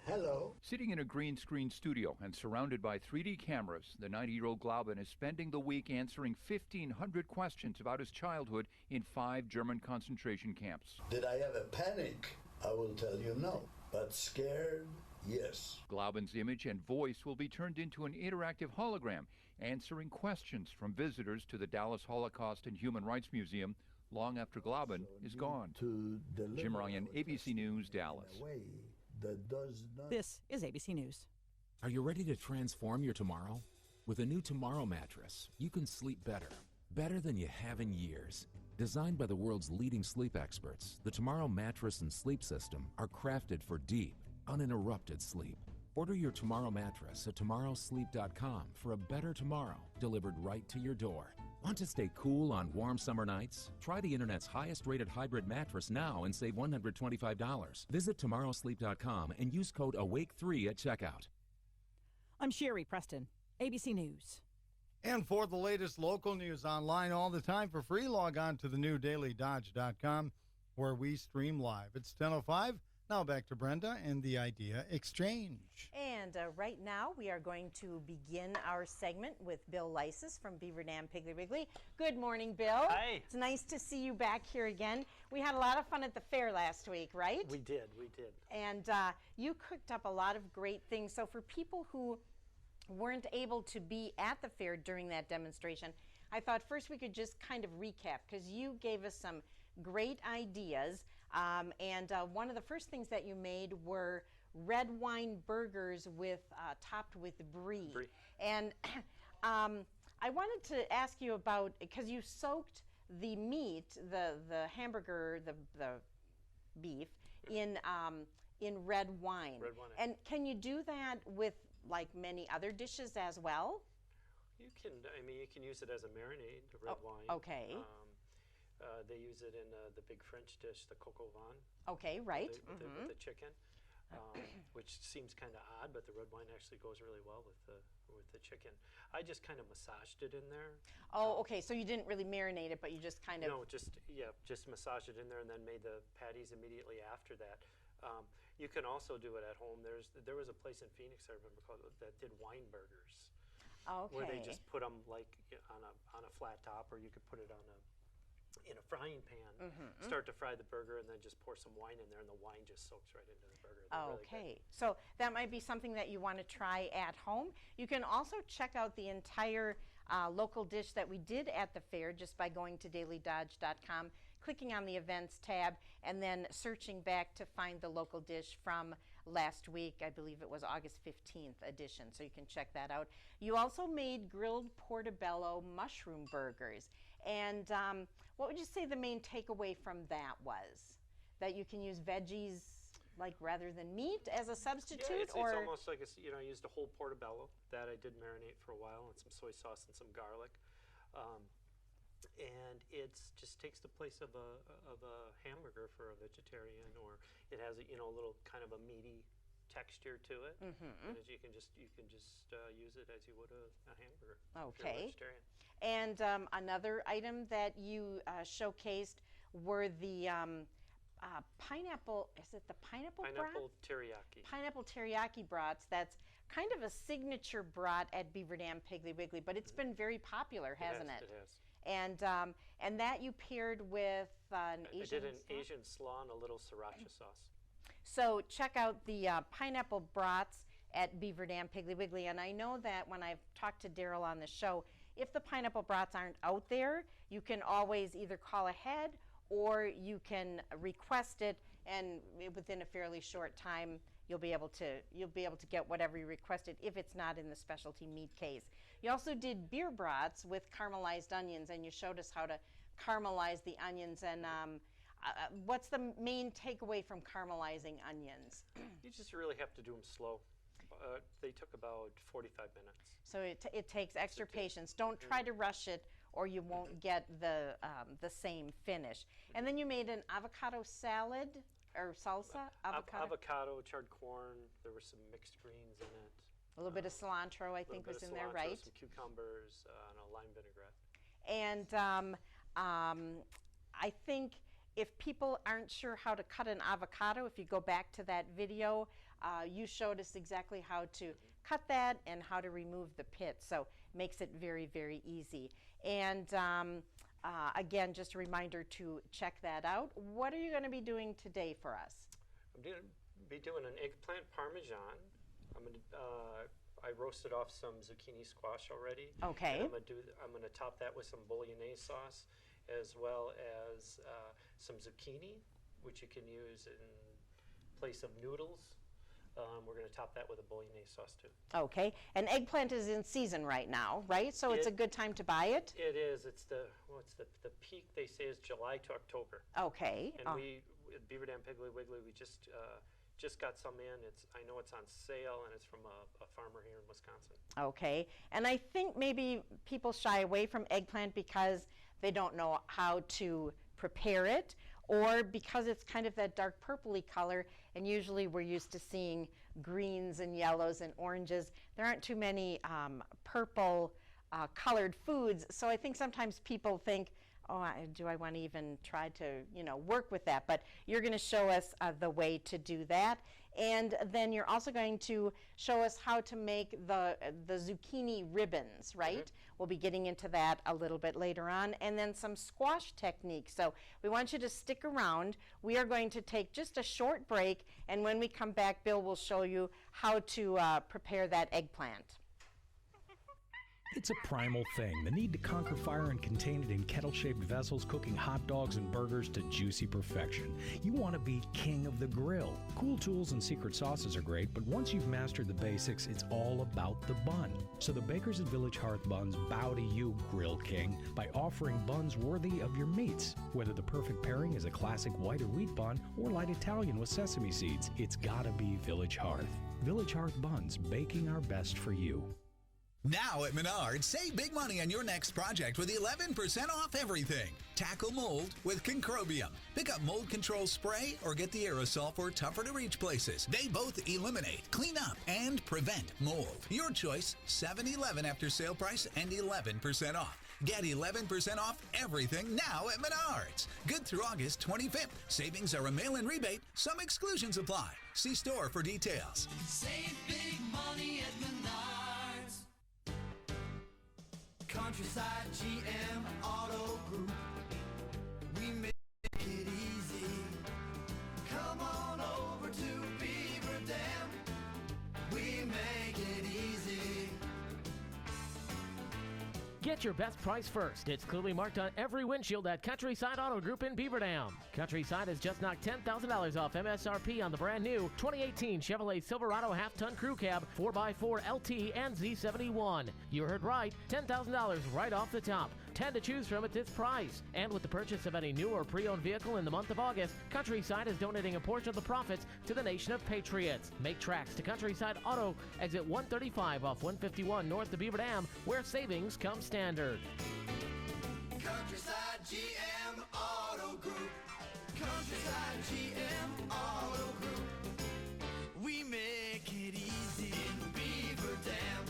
Hello.
Sitting in a green screen studio and surrounded by 3D cameras, the 90-year-old Glauben is spending the week answering 1,500 questions about his childhood in 5 German concentration camps.
Did I ever panic? I will tell you no. But scared? Yes.
Glauben's image and voice will be turned into an interactive hologram, answering questions from visitors to the Dallas Holocaust and Human Rights Museum long after Glauben is gone. Jim Ryan, ABC News, Dallas.
This is ABC News.
Are you ready to transform your tomorrow? With a new Tomorrow mattress, you can sleep better. Better than you have in years. Designed by the world's leading sleep experts, the Tomorrow mattress and sleep system are crafted for deep, uninterrupted sleep. Order your Tomorrow mattress at tomorrowsleep.com for a better tomorrow delivered right to your door. Want to stay cool on warm summer nights? Try the internet's highest rated hybrid mattress now and save $125. Visit tomorrowsleep.com and use code AWAKE3 at checkout.
I'm Sherry Preston, ABC News.
And for the latest local news online all the time for free, log on to the new dailydodge.com where we stream live. It's 10:05. Now back to Brenda and the Idea Exchange.
And right now we are going to begin our segment with Bill Lysis from Beaver Dam Piggly Wiggly. Good morning, Bill.
Hi.
It's nice to see you back here again. We had a lot of fun at the fair last week, right?
We did.
And you cooked up a lot of great things. So for people who weren't able to be at the fair during that demonstration, I thought first we could just kind of recap because you gave us some great ideas. And one of the first things that you made were red wine burgers with topped with brie. And I wanted to ask you about, because you soaked the meat, the hamburger, the beef in red wine. And can you do that with like many other dishes as well?
You can. I mean, you can use it as a marinade, the red wine.
Okay.
They use it in the big French dish, the coq au vin.
Okay, right.
With the chicken, which seems kind of odd, but the red wine actually goes really well with the chicken. I just kind of massaged it in there.
Oh, okay. So you didn't really marinate it, but you just kind of...
No, just massaged it in there and then made the patties immediately after that. You can also do it at home. There was a place in Phoenix I remember called that did wine burgers.
Okay.
Where they just put them like on a flat top, or you could put it in a frying pan, start to fry the burger, and then just pour some wine in there, and the wine just soaks right into the burger.
Okay, so that might be something that you want to try at home. You can also check out the entire local dish that we did at the fair just by going to dailydodge.com, clicking on the events tab, and then searching back to find the local dish from last week. I believe it was August 15th edition, so you can check that out. You also made grilled portobello mushroom burgers. And what would you say the main takeaway from that was? That you can use veggies like rather than meat as a substitute?
Yeah, it's almost like I used a whole portobello that I did marinate for a while, and some soy sauce and some garlic. And it just takes the place of a hamburger for a vegetarian, or it has a little kind of a meaty texture to it. And you can just use it as you would a hamburger.
Okay. If you're a vegetarian. And another item that you showcased were the pineapple. Is it the pineapple brat?
Pineapple teriyaki.
Pineapple teriyaki brats. That's kind of a signature brat at Beaver Dam Piggly Wiggly, but it's been very popular, hasn't it?
It has.
And that you paired with an Asian.
I did an Asian slaw and a little sriracha sauce.
So check out the pineapple brats at Beaver Dam Piggly Wiggly. And I know that when I've talked to Daryl on the show, if the pineapple brats aren't out there, you can always either call ahead or you can request it, and within a fairly short time you'll be able to get whatever you requested if it's not in the specialty meat case. You also did beer brats with caramelized onions, and you showed us how to caramelize the onions. And what's the main takeaway from caramelizing onions?
You just really have to do them slow. They took about 45 minutes.
So it takes extra patience. Don't try to rush it, or you won't get the same finish. And then you made an avocado salad or salsa.
Avocado, charred corn. There were some mixed greens in it.
A little bit of cilantro, I think, was in there, right?
Some cucumbers, and a lime vinaigrette.
And I think if people aren't sure how to cut an avocado, if you go back to that video, you showed us exactly how to cut that and how to remove the pit. So makes it very, very easy. And again, just a reminder to check that out. What are you going to be doing today for us?
I'm going to be doing an eggplant parmesan. I roasted off some zucchini squash already.
Okay.
And I'm going to top that with some bolognese sauce, as well as some zucchini, which you can use in place of noodles. We're going to top that with a bolognese sauce too.
Okay. And eggplant is in season right now, right? So it's a good time to buy it?
It is. It's the peak, they say, is July to October.
Okay.
And we at Beaver Dam Piggly Wiggly, we just got some in. I know it's on sale, and it's from a farmer here in Wisconsin.
Okay. And I think maybe people shy away from eggplant because they don't know how to prepare it, or because it's kind of that dark purpley color, and usually we're used to seeing greens and yellows and oranges. There aren't too many purple colored foods. So I think sometimes people think, oh, do I want to even try to, work with that? But you're going to show us the way to do that. And then you're also going to show us how to make the zucchini ribbons, right? We'll be getting into that a little bit later on. And then some squash techniques. So we want you to stick around. We are going to take just a short break. And when we come back, Bill will show you how to prepare that eggplant.
It's a primal thing, the need to conquer fire and contain it in kettle-shaped vessels, cooking hot dogs and burgers to juicy perfection. You want to be king of the grill. Cool tools and secret sauces are great, but once you've mastered the basics, it's all about the bun. So the bakers at Village Hearth Buns bow to you, Grill King, by offering buns worthy of your meats. Whether the perfect pairing is a classic white or wheat bun or light Italian with sesame seeds, it's gotta be Village Hearth. Village Hearth Buns, baking our best for you.
Now at Menards, save big money on your next project with 11% off everything. Tackle mold with Concrobium. Pick up mold control spray or get the aerosol for tougher to reach places. They both eliminate, clean up, and prevent mold. Your choice, $7.11 after sale price and 11% off. Get 11% off everything now at Menards. Good through August 25th. Savings are a mail-in rebate. Some exclusions apply. See store for details.
Save big money at Menards. Countryside GM Auto Group. We make it easy. Come on over to Beaver Dam. We make it easy.
Get your best price first. It's clearly marked on every windshield at Countryside Auto Group in Beaver Dam. Countryside has just knocked $10,000 off MSRP on the brand new 2018 Chevrolet Silverado half-ton crew cab 4x4 LT and Z71. You heard right, $10,000 right off the top. 10 to choose from at this price. And with the purchase of any new or pre-owned vehicle in the month of August, Countryside is donating a portion of the profits to the nation of patriots. Make tracks to Countryside Auto, exit 135 off 151 north of Beaver Dam, where savings come standard.
Countryside GM Auto Group. Countryside GM Auto Group. We make it easy in Beaver Dam.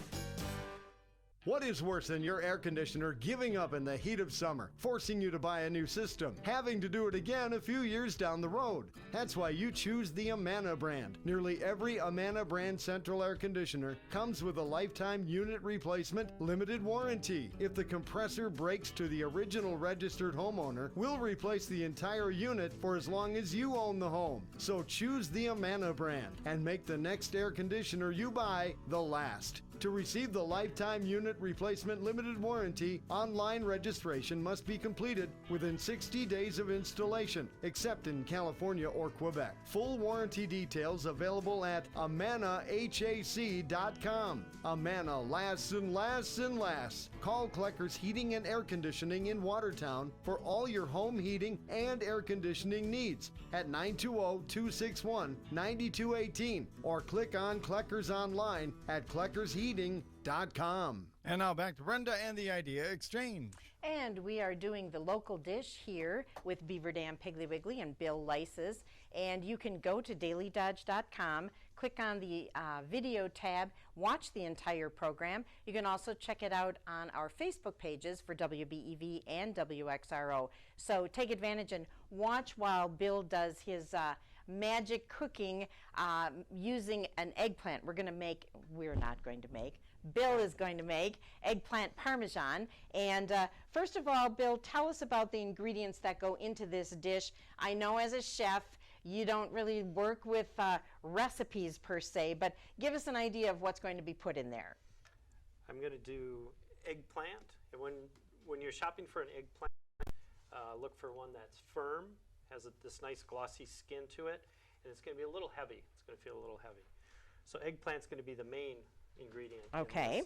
What is worse than your air conditioner giving up in the heat of summer, forcing you to buy a new system, having to do it again a few years down the road? That's why you choose the Amana brand. Nearly every Amana brand central air conditioner comes with a lifetime unit replacement limited warranty. If the compressor breaks to the original registered homeowner, we'll replace the entire unit for as long as you own the home. So choose the Amana brand and make the next air conditioner you buy the last. To receive the lifetime unit replacement limited warranty, online registration must be completed within 60 days of installation, except in California or Quebec. Full warranty details available at amanahac.com. Amana lasts and lasts and lasts. Call Kleckers Heating and Air Conditioning in Watertown for all your home heating and air conditioning needs at 920-261-9218 or click on Kleckers online at kleckersheating.com. And now back to Brenda and the Idea Exchange.
And we are doing the local dish here with Beaver Dam Piggly Wiggly and Bill Lyses. And you can go to dailydodge.com, click on the video tab, watch the entire program. You can also check it out on our Facebook pages for WBEV and WXRO. So take advantage and watch while Bill does his magic cooking using an eggplant. Bill is going to make eggplant parmesan. And first of all, Bill, tell us about the ingredients that go into this dish. I know as a chef, you don't really work with recipes per se, but give us an idea of what's going to be put in there.
I'm going to do eggplant. And when you're shopping for an eggplant, look for one that's firm, has this nice glossy skin to it, and it's going to be a little heavy. It's going to feel a little heavy. So eggplant's going to be the main ingredient.
Okay.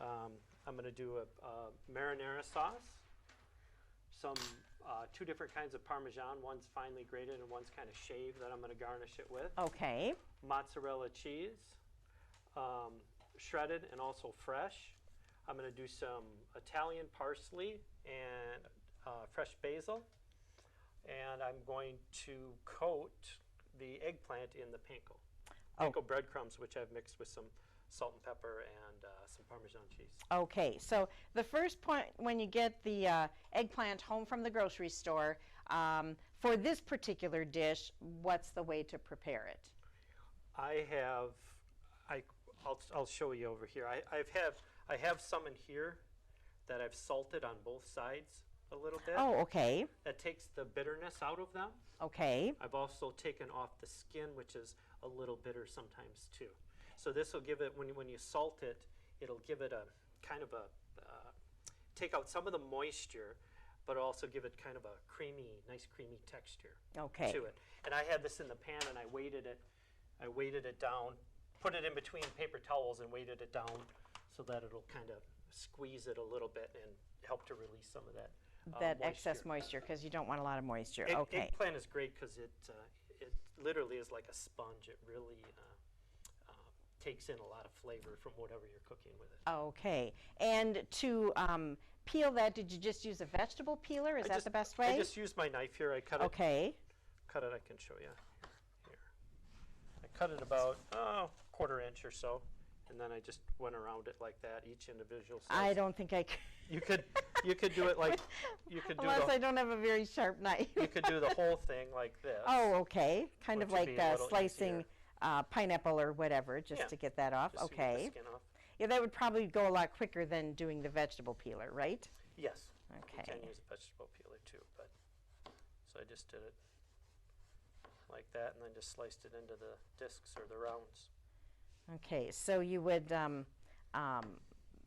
I'm going to do a marinara sauce, some 2 different kinds of Parmesan. One's finely grated and one's kind of shaved that I'm going to garnish it with.
Okay.
Mozzarella cheese, shredded and also fresh. I'm going to do some Italian parsley and fresh basil. And I'm going to coat the eggplant in the panko. Panko breadcrumbs, which I've mixed with some salt and pepper, and some Parmesan cheese.
Okay, so the first point when you get the eggplant home from the grocery store, for this particular dish, what's the way to prepare it?
I'll show you over here. I have some in here that I've salted on both sides a little bit.
Oh, okay.
That takes the bitterness out of them.
Okay.
I've also taken off the skin, which is a little bitter sometimes too. So this will give it, when you salt it, it'll give it a kind of a, take out some of the moisture, but also give it kind of a nice creamy texture to it. And I had this in the pan and I weighted it down, put it in between paper towels and weighted it down so that it'll kind of squeeze it a little bit and help to release some of that
excess moisture, because you don't want a lot of moisture. Okay.
Eggplant is great because it literally is like a sponge. It really takes in a lot of flavor from whatever you're cooking with it.
Okay. And to peel that, did you just use a vegetable peeler? Is that the best way?
I just used my knife here. I cut it.
Okay.
I can show you. Here. I cut it about quarter inch or so, and then I just went around it like that, each individual slice.
I don't think I could.
You could do it like
unless I don't have a very sharp knife.
You could do the whole thing like this.
Oh, okay. Kind of like slicing
easier.
Pineapple or whatever, just to get that off.
Just
okay.
to get the skin off.
Yeah, that would probably go a lot quicker than doing the vegetable peeler, right?
Yes.
Okay.
You can use a vegetable peeler too, but so I just did it like that, and then just sliced it into the discs or the rounds.
Okay, so you would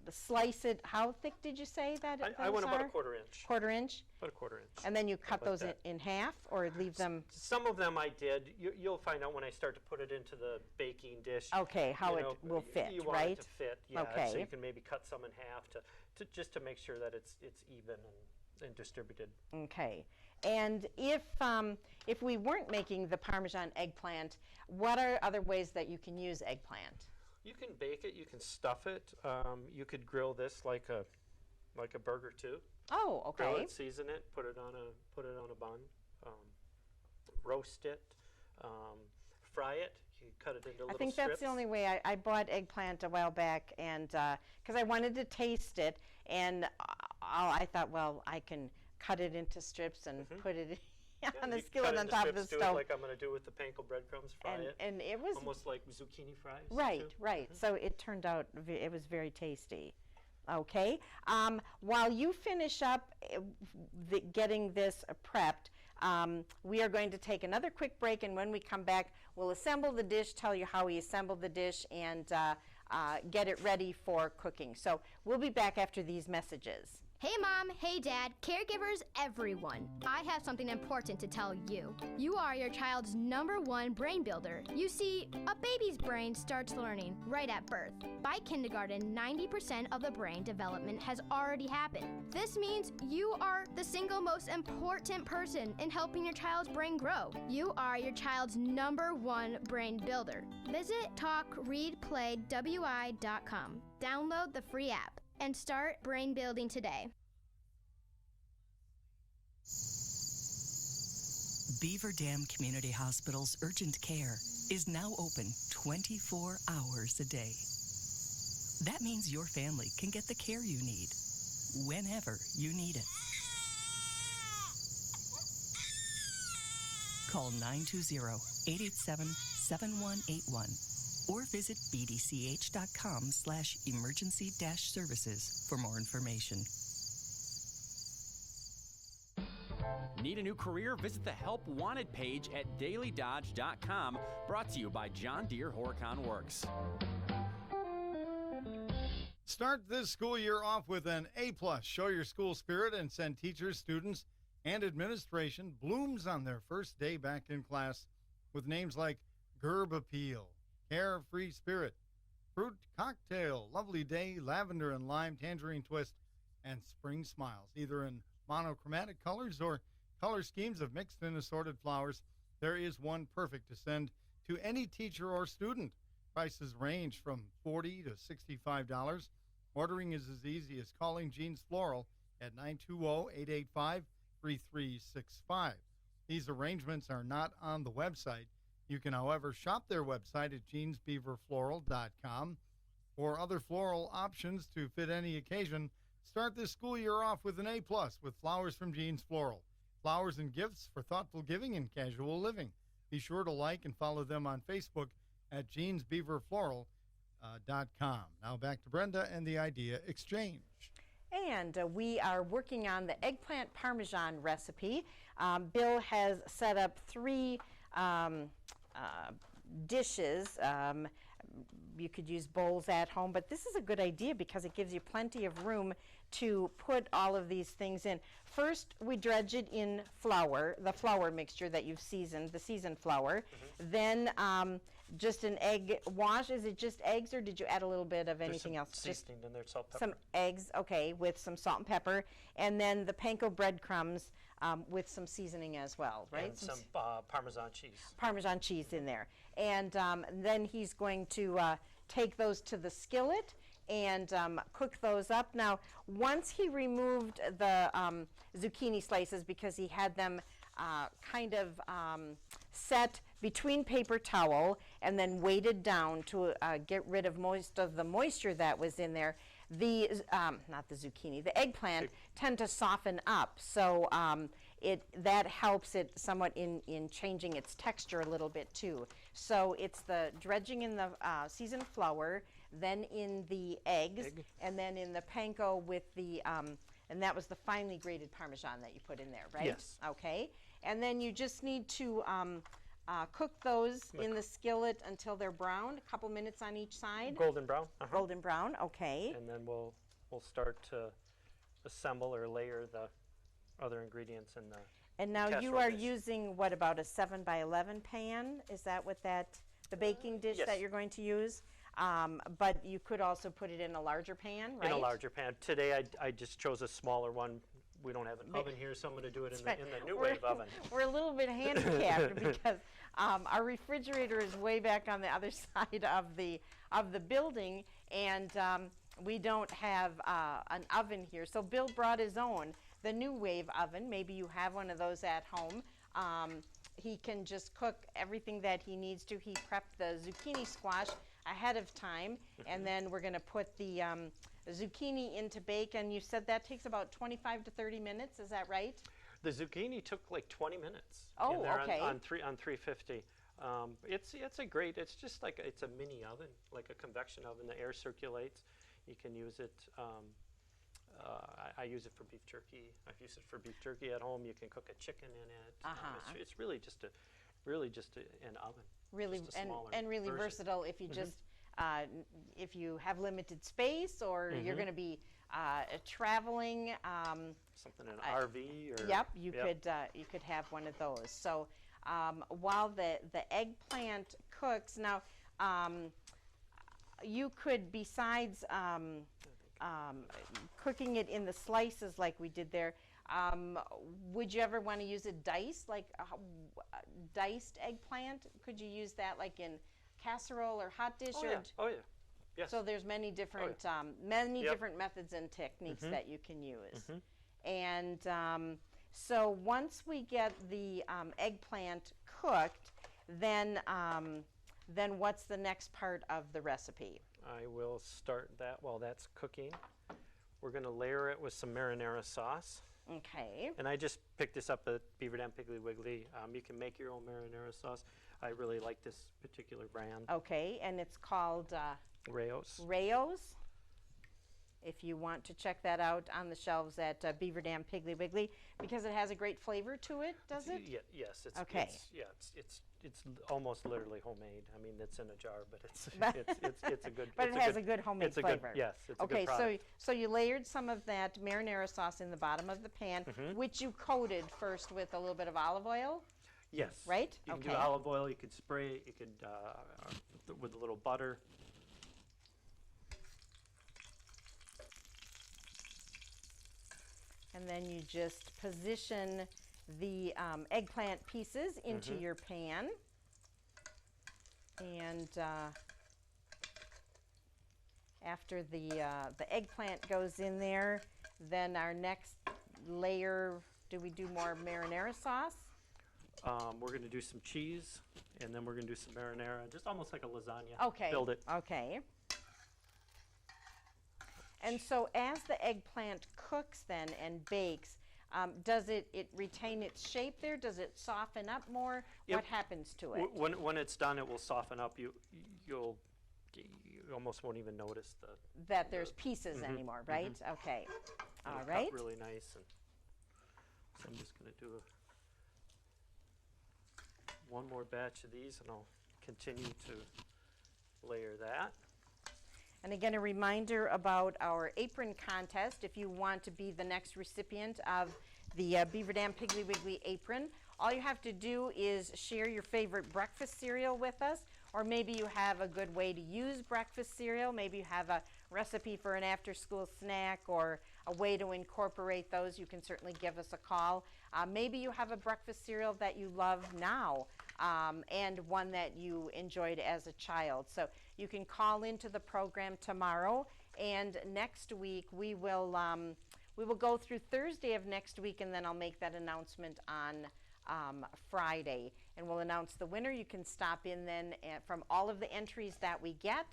slice it. How thick did you say that?
I went about a quarter inch.
Quarter inch.
About a quarter inch.
And then you cut
like
those in half, or leave them.
Some of them I did. You'll find out when I start to put it into the baking dish.
Okay, how it will fit,
you
right?
Want it to fit, yeah.
Okay.
So you can maybe cut some in half to just to make sure that it's even and distributed.
Okay. And if we weren't making the Parmesan eggplant, what are other ways that you can use eggplant?
You can bake it. You can stuff it. You could grill this like a burger too.
Oh, okay.
Grill it, season it, put it on a bun, roast it, fry it. You cut it into little strips.
I think that's the only way. I bought eggplant a while back, and because I wanted to taste it, and I thought, well, I can cut it into strips and put it on the skillet on top of the stove.
Like I'm going to do with the panko breadcrumbs, fry it.
And it was
almost like zucchini fries.
Right,
too.
right. So it turned out, it was very tasty. Okay. While you finish up getting this prepped, we are going to take another quick break, and when we come back, we'll assemble the dish, tell you how we assembled the dish, and get it ready for cooking. So we'll be back after these messages.
Hey Mom, hey Dad, caregivers, everyone. I have something important to tell you. You are your child's #1 brain builder. You see, a baby's brain starts learning right at birth. By kindergarten, 90% of the brain development has already happened. This means you are the single most important person in helping your child's brain grow. You are your child's #1 brain builder. Visit talkreadplaywi.com. Download the free app and start brain building today.
Beaver Dam Community Hospital's urgent care is now open 24 hours a day. That means your family can get the care you need whenever you need it. Call 920-887-7181 or visit bdch.com/emergency-services for more information.
Need a new career? Visit the Help Wanted page at dailydodge.com. Brought to you by John Deere Horicon Works.
Start this school year off with an A+. Show your school spirit and send teachers, students, and administration blooms on their first day back in class with names like Gerb Appeal, Carefree Spirit, Fruit Cocktail, Lovely Day, Lavender and Lime, Tangerine Twist, and Spring Smiles. Either in monochromatic colors or color schemes of mixed and assorted flowers, there is one perfect to send to any teacher or student. Prices range from $40 to $65. Ordering is as easy as calling Jean's Floral at 920-885-3365. These arrangements are not on the website. You can, however, shop their website at jeansbeaverfloral.com or other floral options to fit any occasion, start this school year off with an A+ with flowers from Jean's Floral. Flowers and gifts for thoughtful giving and casual living. Be sure to like and follow them on Facebook at jeansbeaverfloral.com. Now back to Brenda and the Idea Exchange.
And we are working on the eggplant parmesan recipe. Bill has set up 3 dishes. You could use bowls at home, but this is a good idea because it gives you plenty of room to put all of these things in. First, we dredge it in flour, the flour mixture that you've seasoned, the seasoned flour. Then just an egg wash. Is it just eggs, or did you add a little bit of anything else?
Seasoning in there, salt, pepper.
Some eggs, okay, with some salt and pepper, and then the panko breadcrumbs with some seasoning as well, right?
And some Parmesan cheese.
Parmesan cheese in there. And then he's going to take those to the skillet and cook those up. Now, once he removed the zucchini slices, because he had them kind of set between paper towel and then weighted down to get rid of most of the moisture that was in there, the not the zucchini, the eggplant tend to soften up. So that helps it somewhat in changing its texture a little bit too. So it's the dredging in the seasoned flour, then in the eggs, and then in the panko with the, and that was the finely grated Parmesan that you put in there, right?
Yes.
Okay. And then you just need to cook those in the skillet until they're brown, a couple minutes on each side.
Golden brown.
Golden brown, okay.
And then we'll start to assemble or layer the other ingredients in the
And now you
casserole
are
dish.
using what, about a 7x11 pan? Is that what the baking dish
yes.
that you're going to use? But you could also put it in a larger pan, right?
In a larger pan. Today I just chose a smaller one. We don't have an oven here, so I'm going to do it in the new wave oven.
We're a little bit handicapped because our refrigerator is way back on the other side of the building, and we don't have an oven here. So Bill brought his own, the new wave oven. Maybe you have one of those at home. He can just cook everything that he needs to. He prepped the zucchini squash ahead of time, and then we're going to put the zucchini into bake, and you said that takes about 25 to 30 minutes. Is that right?
The zucchini took like 20 minutes.
Oh,
in there
okay.
On 350. It's a great. It's just like it's a mini oven, like a convection oven. The air circulates. You can use it. I use it for beef jerky. I've used it for beef jerky at home. You can cook a chicken in it. It's really just an oven.
Really,
just a smaller
and really
version.
versatile if you just if you have limited space, or you're going to be traveling.
Something in an RV or.
Yep, you could have one of those. So while the eggplant cooks, now you could, besides cooking it in the slices like we did there, would you ever want to use it diced, like diced eggplant? Could you use that like in casserole or hot dish?
Oh yeah. Yes.
So there's many different different methods and techniques that you can use. And so once we get the eggplant cooked, then what's the next part of the recipe?
I will start that while that's cooking. We're going to layer it with some marinara sauce.
Okay.
And I just picked this up at Beaver Dam Piggly Wiggly. You can make your own marinara sauce. I really like this particular brand.
Okay, and it's called
Rayo's.
Rayo's. If you want to check that out on the shelves at Beaver Dam Piggly Wiggly, because it has a great flavor to it, does it?
Yes. It's,
okay.
It's almost literally homemade. I mean, it's in a jar, but it's a good.
But it has a good homemade flavor.
Yes, it's
okay,
a good product.
so you layered some of that marinara sauce in the bottom of the pan, which you coated first with a little bit of olive oil.
Yes.
Right?
You can do olive oil. You could spray it. You could with a little butter.
And then you just position the eggplant pieces into your pan. And after the eggplant goes in there, then our next layer, do we do more marinara sauce?
We're going to do some cheese, and then we're going to do some marinara, just almost like a lasagna.
Okay.
Build it.
Okay. And so as the eggplant cooks then and bakes, does it retain its shape there? Does it soften up more?
Yep.
What happens to it?
When it's done, it will soften up. You almost won't even notice
that there's pieces anymore, right? Okay. All right.
Cut really nice. And so I'm just going to do one more batch of these, and I'll continue to layer that.
And again, a reminder about our apron contest. If you want to be the next recipient of the Beaver Dam Piggly Wiggly apron, all you have to do is share your favorite breakfast cereal with us, or maybe you have a good way to use breakfast cereal. Maybe you have a recipe for an after-school snack or a way to incorporate those. You can certainly give us a call. Maybe you have a breakfast cereal that you love now and one that you enjoyed as a child. So you can call into the program tomorrow, and next week we will go through Thursday of next week, and then I'll make that announcement on Friday, and we'll announce the winner. You can stop in then from all of the entries that we get,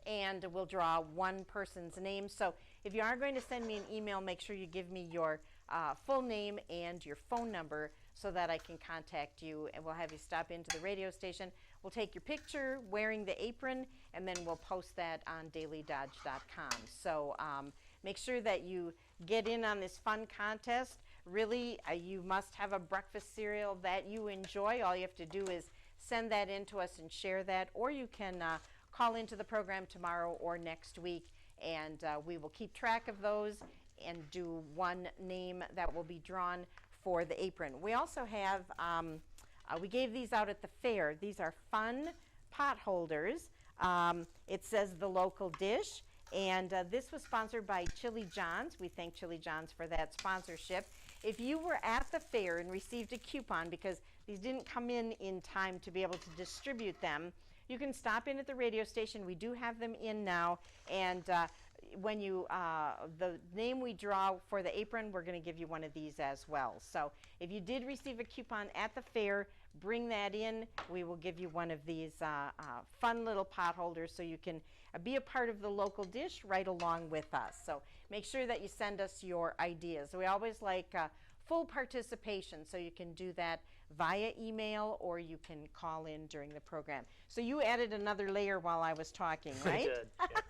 and we'll draw one person's name. So if you are going to send me an email, make sure you give me your full name and your phone number so that I can contact you, and we'll have you stop into the radio station. We'll take your picture wearing the apron, and then we'll post that on dailydodge.com. So make sure that you get in on this fun contest. Really, you must have a breakfast cereal that you enjoy. All you have to do is send that in to us and share that, or you can call into the program tomorrow or next week, and we will keep track of those and do one name that will be drawn for the apron. We also have, we gave these out at the fair. These are fun pot holders. It says the local dish, and this was sponsored by Chili John's. We thank Chili John's for that sponsorship. If you were at the fair and received a coupon, because these didn't come in time to be able to distribute them, you can stop in at the radio station. We do have them in now, and when you, the name we draw for the apron, we're going to give you one of these as well. So if you did receive a coupon at the fair, bring that in. We will give you one of these fun little pot holders so you can be a part of the local dish right along with us. So make sure that you send us your ideas. We always like full participation, so you can do that via email or you can call in during the program. So you added another layer while I was talking, right?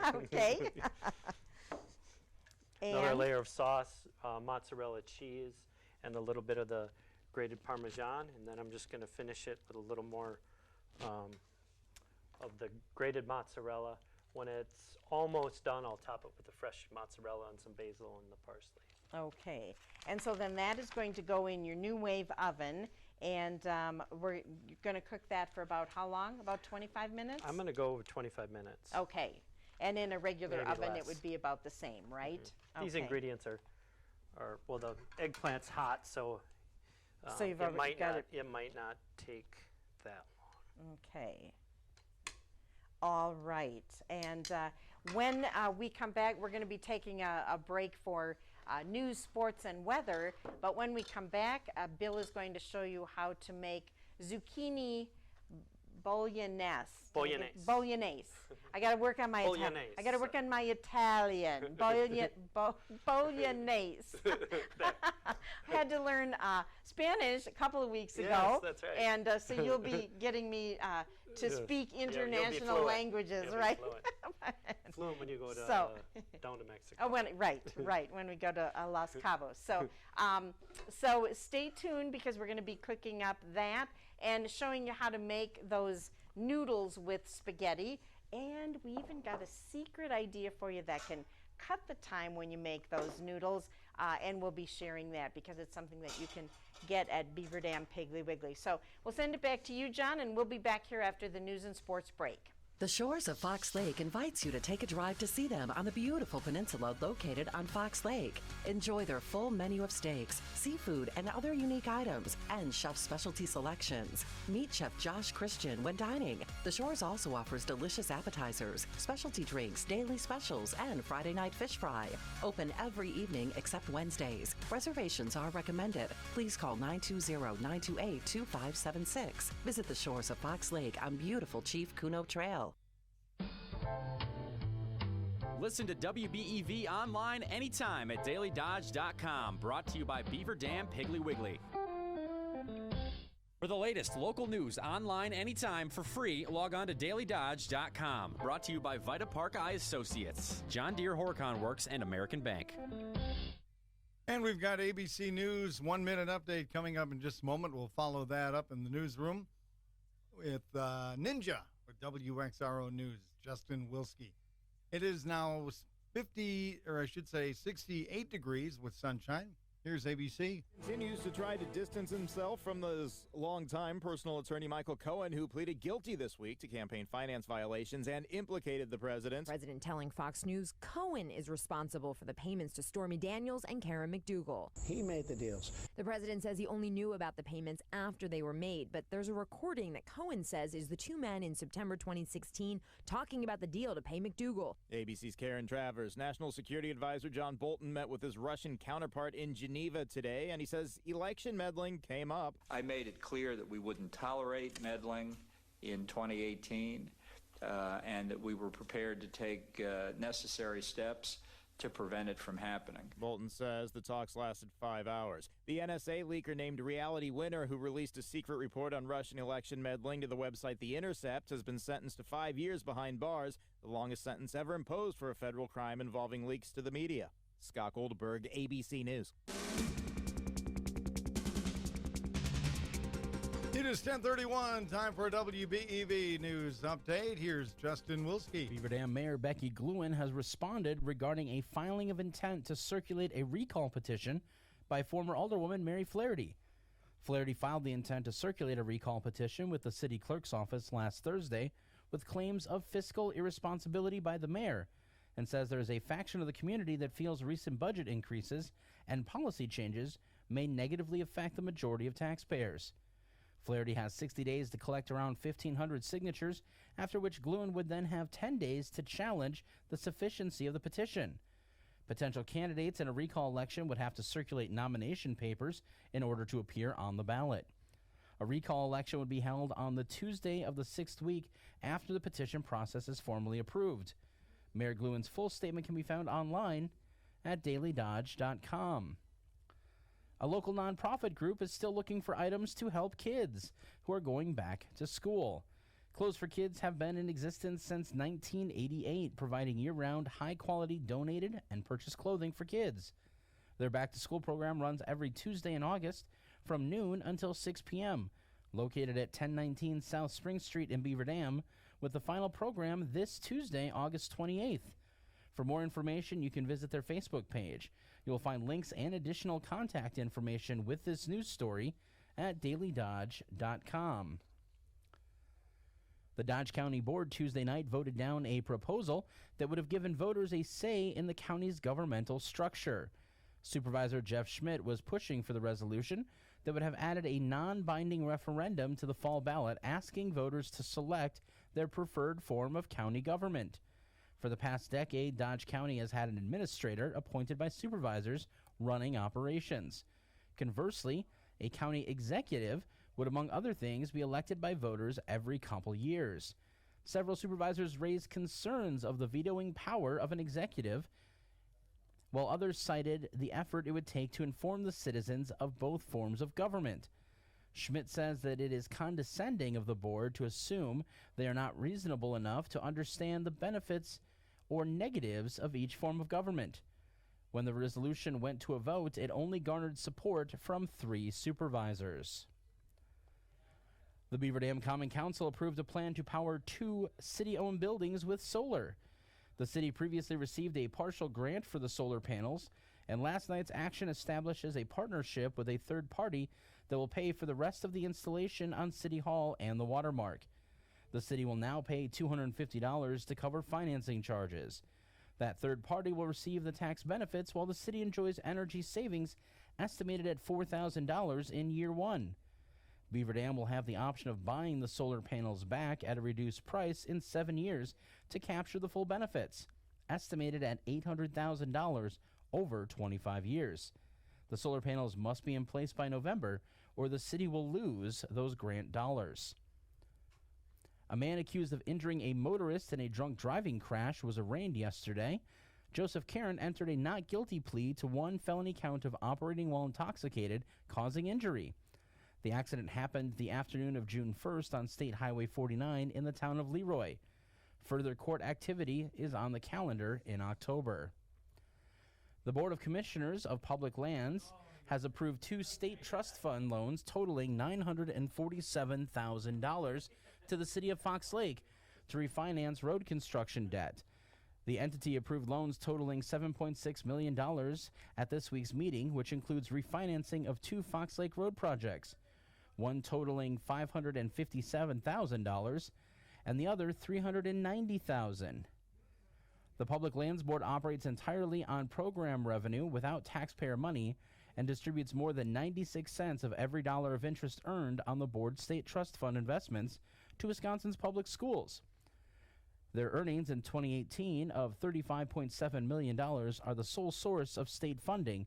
I did. Yeah.
Okay.
Another layer of sauce, mozzarella cheese, and a little bit of the grated Parmesan, and then I'm just going to finish it with a little more of the grated mozzarella. When it's almost done, I'll top it with the fresh mozzarella and some basil and the parsley.
Okay, and so then that is going to go in your New Wave oven, and we're going to cook that for about how long? About 25 minutes?
I'm going to go over 25 minutes.
Okay, and in a regular
Maybe
oven
less.
it would be about the same, right?
Mm-hmm. These ingredients are, well, the eggplant's hot, so,
so you've already got it.
It might not take that long.
Okay. All right, and when we come back, we're going to be taking a break for news, sports, and weather. But when we come back, Bill is going to show you how to make zucchini bolognese. Bolognese. I got to work on my I got to work on my Italian. Bolognese. I had to learn Spanish a couple of weeks ago.
Yes, that's right.
And so you'll be getting me to speak international languages, right?
Fluent when you go to down to Mexico.
Oh, right, when we go to Los Cabos. So, so stay tuned because we're going to be cooking up that and showing you how to make those noodles with spaghetti. And we even got a secret idea for you that can cut the time when you make those noodles, and we'll be sharing that because it's something that you can get at Beaver Dam Piggly Wiggly. So we'll send it back to you, John, and we'll be back here after the news and sports break.
The Shores of Fox Lake invites you to take a drive to see them on the beautiful peninsula located on Fox Lake. Enjoy their full menu of steaks, seafood, and other unique items, and chef specialty selections. Meet Chef Josh Christian when dining. The Shores also offers delicious appetizers, specialty drinks, daily specials, and Friday night fish fry. Open every evening except Wednesdays. Reservations are recommended. Please call 920-928-2576. Visit the Shores of Fox Lake on beautiful Chief Kuno Trail.
Listen to WBEV online anytime at dailydodge.com. Brought to you by Beaver Dam Piggly Wiggly. For the latest local news online anytime for free, log on to dailydodge.com. Brought to you by Vita Park Eye Associates, John Deere Horicon Works, and American Bank.
And we've got ABC News 1 minute update coming up in just a moment. We'll follow that up in the newsroom with Ninja with WXRO News, Justin Wilski. It is now 68 degrees with sunshine. Here's ABC.
Continues to try to distance himself from the longtime personal attorney Michael Cohen, who pleaded guilty this week to campaign finance violations and implicated the president.
President telling Fox News Cohen is responsible for the payments to Stormy Daniels and Karen McDougal.
He made the deals.
The president says he only knew about the payments after they were made, but there's a recording that Cohen says is the two men in September 2016 talking about the deal to pay McDougal.
ABC's Karen Travers. National Security Advisor John Bolton met with his Russian counterpart in Geneva today, and he says election meddling came up.
I made it clear that we wouldn't tolerate meddling in 2018 and that we were prepared to take necessary steps to prevent it from happening.
Bolton says the talks lasted 5 hours. The NSA leaker named Reality Winner, who released a secret report on Russian election meddling to the website The Intercept, has been sentenced to 5 years behind bars, the longest sentence ever imposed for a federal crime involving leaks to the media. Scott Goldberg, ABC News.
It is 10:31, time for a WBEV News Update. Here's Justin Wilski.
Beaver Dam Mayor Becky Gluen has responded regarding a filing of intent to circulate a recall petition by former Alderwoman Mary Flaherty. Flaherty filed the intent to circulate a recall petition with the city clerk's office last Thursday with claims of fiscal irresponsibility by the mayor, and says there is a faction of the community that feels recent budget increases and policy changes may negatively affect the majority of taxpayers. Flaherty has 60 days to collect around 1,500 signatures, after which Gluen would then have 10 days to challenge the sufficiency of the petition. Potential candidates in a recall election would have to circulate nomination papers in order to appear on the ballot. A recall election would be held on the Tuesday of the 6th week after the petition process is formally approved. Mayor Gluen's full statement can be found online at dailydodge.com. A local nonprofit group is still looking for items to help kids who are going back to school. Clothes for Kids have been in existence since 1988, providing year-round, high-quality donated and purchased clothing for kids. Their back-to-school program runs every Tuesday in August from noon until 6 p.m., located at 1019 South Spring Street in Beaver Dam, with the final program this Tuesday, August 28th. For more information, you can visit their Facebook page. You will find links and additional contact information with this news story at dailydodge.com. The Dodge County Board Tuesday night voted down a proposal that would have given voters a say in the county's governmental structure. Supervisor Jeff Schmidt was pushing for the resolution that would have added a non-binding referendum to the fall ballot asking voters to select their preferred form of county government. For the past decade, Dodge County has had an administrator appointed by supervisors running operations. Conversely, a county executive would, among other things, be elected by voters every couple years. Several supervisors raised concerns of the vetoing power of an executive, while others cited the effort it would take to inform the citizens of both forms of government. Schmidt says that it is condescending of the board to assume they are not reasonable enough to understand the benefits or negatives of each form of government. When the resolution went to a vote, it only garnered support from 3 supervisors. The Beaver Dam Common Council approved a plan to power 2 city-owned buildings with solar. The city previously received a partial grant for the solar panels, and last night's action establishes a partnership with a third party that will pay for the rest of the installation on City Hall and the Watermark. The city will now pay $250 to cover financing charges. That third party will receive the tax benefits while the city enjoys energy savings estimated at $4,000 in year 1. Beaver Dam will have the option of buying the solar panels back at a reduced price in 7 years to capture the full benefits, estimated at $800,000 over 25 years. The solar panels must be in place by November, or the city will lose those grant dollars. A man accused of injuring a motorist in a drunk driving crash was arraigned yesterday. Joseph Caron entered a not guilty plea to one felony count of operating while intoxicated, causing injury. The accident happened the afternoon of June 1st on State Highway 49 in the town of Leroy. Further court activity is on the calendar in October. The Board of Commissioners of Public Lands has approved 2 state trust fund loans totaling $947,000 to the city of Fox Lake to refinance road construction debt. The entity approved loans totaling $7.6 million at this week's meeting, which includes refinancing of 2 Fox Lake road projects, one totaling $557,000 and the other $390,000. The Public Lands Board operates entirely on program revenue without taxpayer money and distributes more than 96 cents of every dollar of interest earned on the board's state trust fund investments to Wisconsin's public schools. Their earnings in 2018 of $35.7 million are the sole source of state funding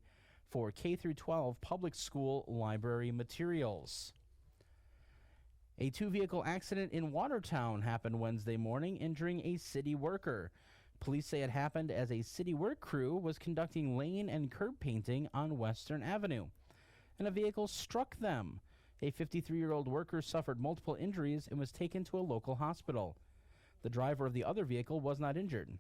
for K-12 public school library materials. A 2-vehicle accident in Watertown happened Wednesday morning, injuring a city worker. Police say it happened as a city work crew was conducting lane and curb painting on Western Avenue, and a vehicle struck them. A 53-year-old worker suffered multiple injuries and was taken to a local hospital. The driver of the other vehicle was not injured.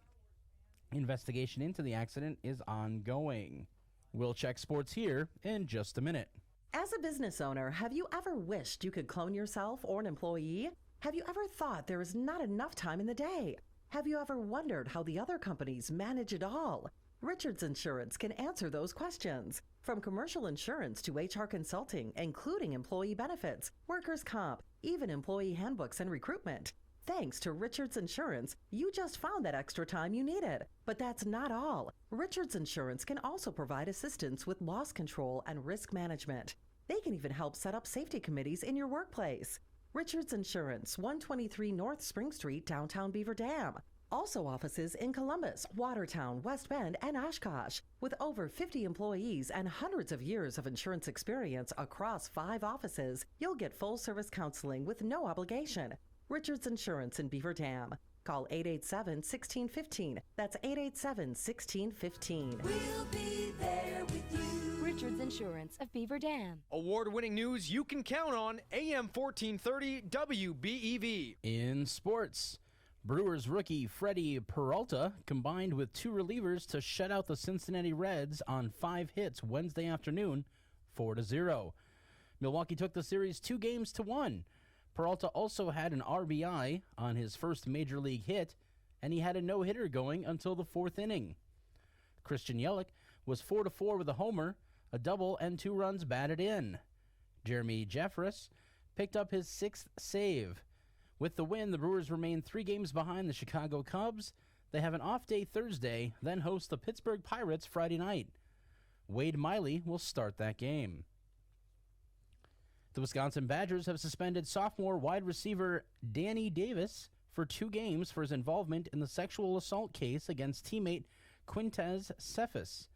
Investigation into the accident is ongoing. We'll check sports here in just a minute.
As a business owner, have you ever wished you could clone yourself or an employee? Have you ever thought there is not enough time in the day? Have you ever wondered how the other companies manage it all? Richards Insurance can answer those questions. From commercial insurance to HR consulting, including employee benefits, workers' comp, even employee handbooks and recruitment. Thanks to Richards Insurance, you just found that extra time you needed. But that's not all. Richards Insurance can also provide assistance with loss control and risk management. They can even help set up safety committees in your workplace. Richards Insurance, 123 North Spring Street, downtown Beaver Dam. Also offices in Columbus, Watertown, West Bend, and Oshkosh. With over 50 employees and hundreds of years of insurance experience across 5 offices, you'll get full-service counseling with no obligation. Richards Insurance in Beaver Dam. Call 887-1615. That's 887-1615.
We'll be there with you. Richards Insurance of Beaver Dam.
Award-winning news you can count on. AM 1430 WBEV.
In sports, Brewers rookie Freddie Peralta combined with 2 relievers to shut out the Cincinnati Reds on 5 hits Wednesday afternoon, 4-0. Milwaukee took the series 2-1. Peralta also had an RBI on his first major league hit, and he had a no-hitter going until the 4th inning. Christian Yelich was 4-4 with a homer, a double, and 2 runs batted in. Jeremy Jeffress picked up his 6th save. With the win, the Brewers remain 3 games behind the Chicago Cubs. They have an off day Thursday, then host the Pittsburgh Pirates Friday night. Wade Miley will start that game. The Wisconsin Badgers have suspended sophomore wide receiver Danny Davis for 2 games for his involvement in the sexual assault case against teammate Quintez Cephas.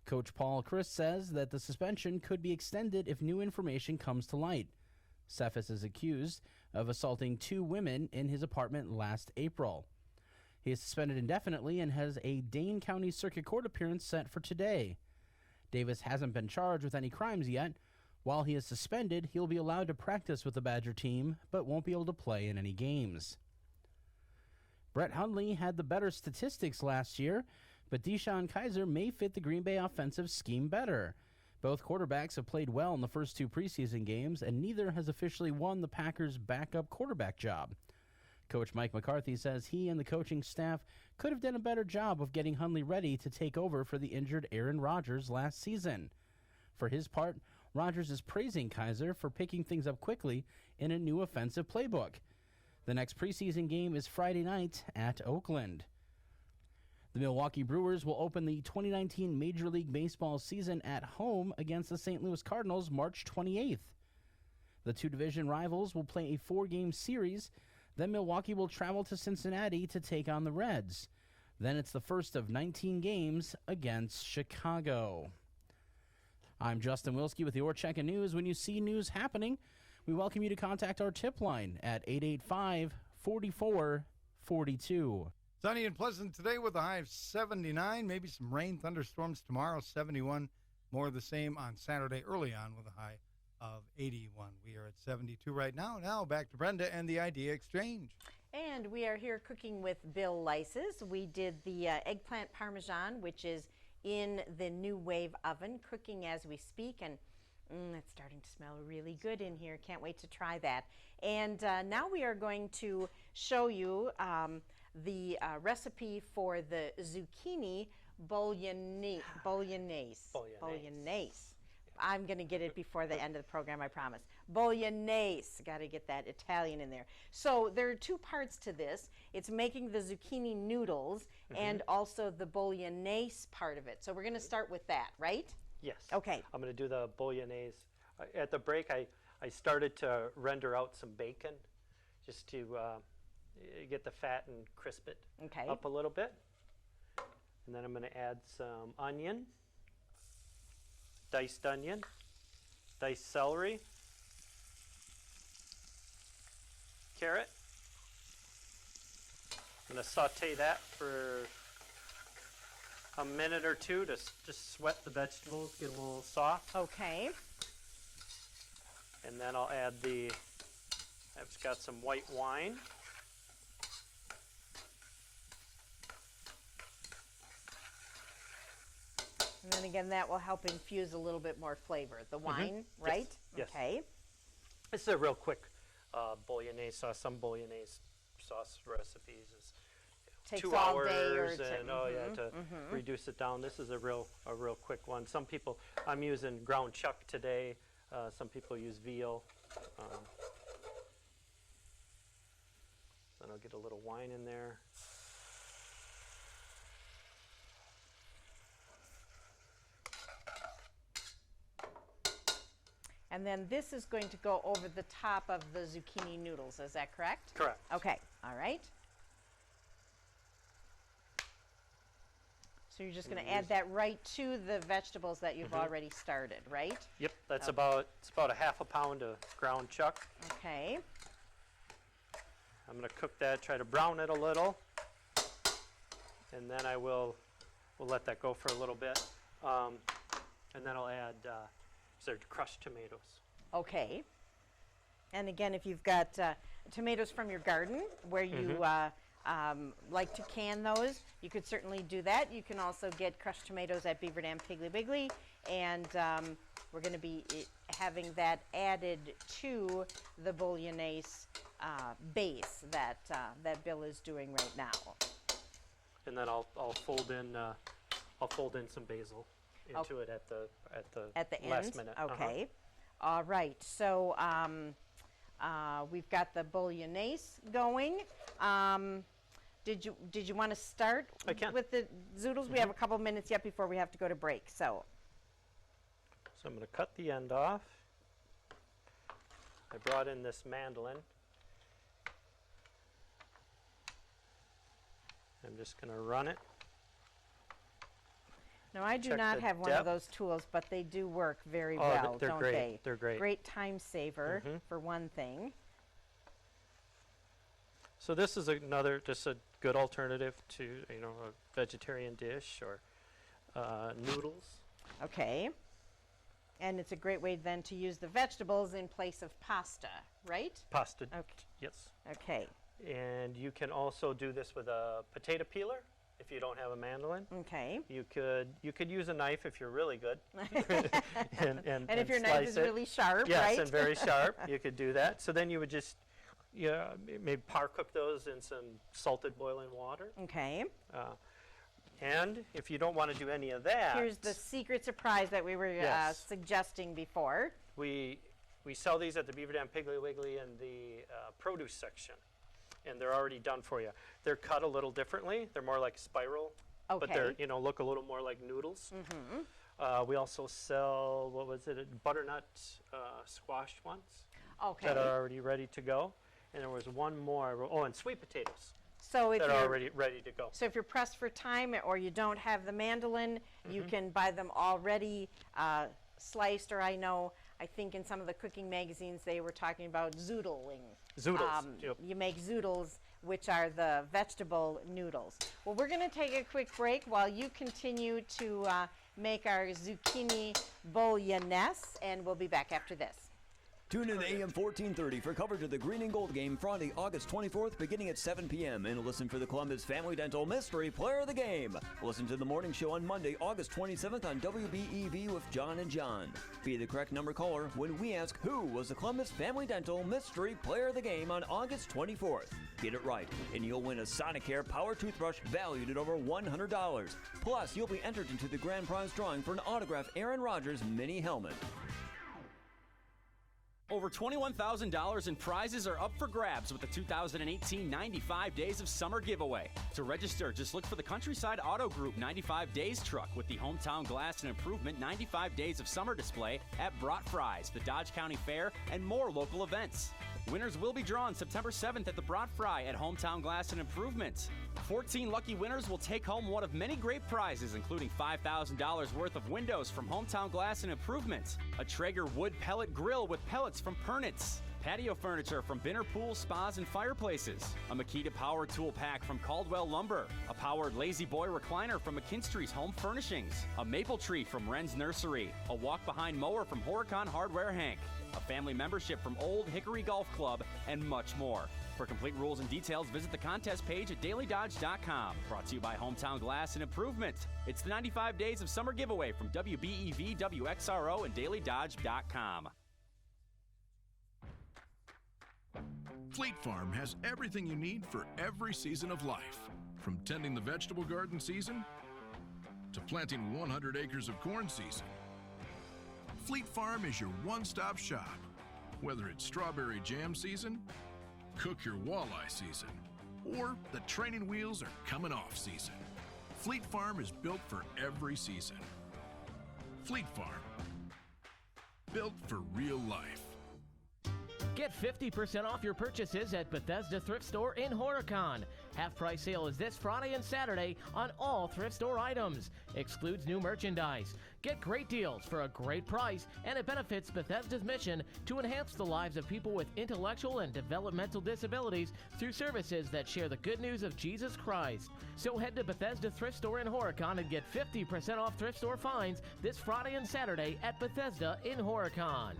Coach Paul Chris says that the suspension could be extended if new information comes to light. Cephas is accused of assaulting 2 women in his apartment last April. He is suspended indefinitely and has a Dane County Circuit Court appearance set for today. Davis hasn't been charged with any crimes yet. While he is suspended, he'll be allowed to practice with the Badger team, but won't be able to play in any games. Brett Hundley had the better statistics last year, but Deshaun Kaiser may fit the Green Bay offensive scheme better. Both quarterbacks have played well in the first 2 preseason games, and neither has officially won the Packers' backup quarterback job. Coach Mike McCarthy says he and the coaching staff could have done a better job of getting Hundley ready to take over for the injured Aaron Rodgers last season. For his part, Rodgers is praising Kaiser for picking things up quickly in a new offensive playbook. The next preseason game is Friday night at Oakland. The Milwaukee Brewers will open the 2019 Major League Baseball season at home against the St. Louis Cardinals March 28th. The 2 division rivals will play a 4-game series. Then Milwaukee will travel to Cincinnati to take on the Reds. Then it's the first of 19 games against Chicago. I'm Justin Wilski with your Check-in News. When you see news happening, We welcome you to contact our tip line at 885-4442.
Sunny and pleasant today with a high of 79. Maybe some rain, thunderstorms tomorrow, 71. More of the same on Saturday early on with a high of 81. We are at 72 right now. Now back to Brenda and the Idea Exchange.
And we are here cooking with Bill Lyses. We did the eggplant parmesan, which is in the New Wave oven, cooking as we speak. And it's starting to smell really good in here. Can't wait to try that. And now we are going to show you the recipe for the zucchini bolognese. I'm going to get it before the end of the program, I promise. Bolognese. Got to get that Italian in there. So there are two parts to this. It's making the zucchini noodles and also the bolognese part of it. So we're going to start with that, right?
Yes.
Okay.
I'm going to do the bolognese. At the break, I started to render out some bacon just to get the fat and crisp it up a little bit. And then I'm going to add some onion, diced celery, carrot. I'm going to saute that for a minute or two to just sweat the vegetables, get a little soft.
Okay.
And then I'll add I've got some white wine.
And then again, that will help infuse a little bit more flavor. The wine, right?
Yes.
Okay.
This is a real quick bolognese sauce. Some bolognese sauce recipes is
Takes
2
all
hours
day or
and to reduce it down. This is a real quick one. Some people, I'm using ground chuck today. Some people use veal. Then I'll get a little wine in there.
And then this is going to go over the top of the zucchini noodles. Is that correct?
Correct.
Okay. All right. So you're just going to add that right to the vegetables that you've already started, right?
Yep. That's about a half a pound of ground chuck.
Okay.
I'm going to cook that, try to brown it a little, and then we'll let that go for a little bit, and then I'll add crushed tomatoes.
Okay. And again, if you've got tomatoes from your garden where you like to can those, you could certainly do that. You can also get crushed tomatoes at Beaver Dam Piggly Wiggly, and we're going to be having that added to the bolognese base that Bill is doing right now.
And then I'll fold in some basil into it at the last
end?
minute.
Okay. All right. So we've got the bolognese going. Did you want to start with the zoodles? We have a couple minutes yet before we have to go to break. So
I'm going to cut the end off. I brought in this mandolin. I'm just going to run it.
Now, I do not have one of those tools, but they do work very
well,
don't
great.
they?
They're great.
Great time saver, for one thing.
So this is just a good alternative to, a vegetarian dish or noodles.
Okay. And it's a great way then to use the vegetables in place of pasta, right?
Pasta,
okay.
Yes.
Okay.
And you can also do this with a potato peeler if you don't have a mandolin.
Okay.
You could use a knife if you're really good. and
if your knife is really sharp,
yes,
right?
Yes, and very sharp. You could do that. So then you would just maybe par cook those in some salted boiling water.
Okay.
And if you don't want to do any of that,
here's the secret surprise that we were suggesting before.
We sell these at the Beaver Dam Piggly Wiggly in the produce section, and they're already done for you. They're cut a little differently. They're more like spiral, but they're look a little more like noodles. We also sell butternut squashed ones that are already ready to go. And there was one more. Oh, and sweet potatoes.
So if
that
you're
are already ready to go.
So if you're pressed for time or you don't have the mandolin, you can buy them already sliced. Or I know I think in some of the cooking magazines they were talking about zoodling.
Zoodles, yep.
You make zoodles, which are the vegetable noodles. Well, we're going to take a quick break while you continue to make our zucchini bolognese, and we'll be back after this.
Tune in to AM 1430 for coverage of the Green and Gold game Friday, August 24th, beginning at 7 p.m. And listen for the Columbus Family Dental Mystery Player of the Game. Listen to the morning show on Monday, August 27th on WBEV with John and John. Be the correct number caller when we ask who was the Columbus Family Dental Mystery Player of the Game on August 24th. Get it right, and you'll win a Sonicare Power Toothbrush valued at over $100. Plus, you'll be entered into the grand prize drawing for an autographed Aaron Rodgers mini helmet.
Over $21,000 in prizes are up for grabs with the 2018 95 Days of Summer giveaway. To register, just look for the Countryside Auto Group 95 Days truck with the Hometown Glass and Improvement 95 Days of Summer display at Brat Fry's, the Dodge County Fair, and more local events. Winners will be drawn September 7th at the Brat Fry at Hometown Glass and Improvement. 14 lucky winners will take home one of many great prizes, including $5,000 worth of windows from Hometown Glass and Improvement, a Traeger wood pellet grill with pellets from Pernitz, patio furniture from Binner Pool Spas and Fireplaces, a Makita Power Tool Pack from Caldwell Lumber, a powered Lazy Boy recliner from McKinstry's Home Furnishings, a maple tree from Wren's Nursery, a walk-behind mower from Horicon Hardware Hank, a family membership from Old Hickory Golf Club, and much more. For complete rules and details, visit the contest page at dailydodge.com. Brought to you by Hometown Glass and Improvement. It's the 95 Days of Summer giveaway from WBEV, WXRO, and dailydodge.com.
Fleet Farm has everything you need for every season of life. From tending the vegetable garden season to planting 100 acres of corn season. Fleet Farm is your one-stop shop. Whether it's strawberry jam season, cook your walleye season, or the training wheels are coming off season. Fleet Farm is built for every season. Fleet Farm, built for real life.
Get 50% off your purchases at Bethesda Thrift Store in Horicon. Half-price sale is this Friday and Saturday on all thrift store items. Excludes new merchandise. Get great deals for a great price, and it benefits Bethesda's mission to enhance the lives of people with intellectual and developmental disabilities through services that share the good news of Jesus Christ. So head to Bethesda Thrift Store in Horicon and get 50% off thrift store finds this Friday and Saturday at Bethesda in Horicon.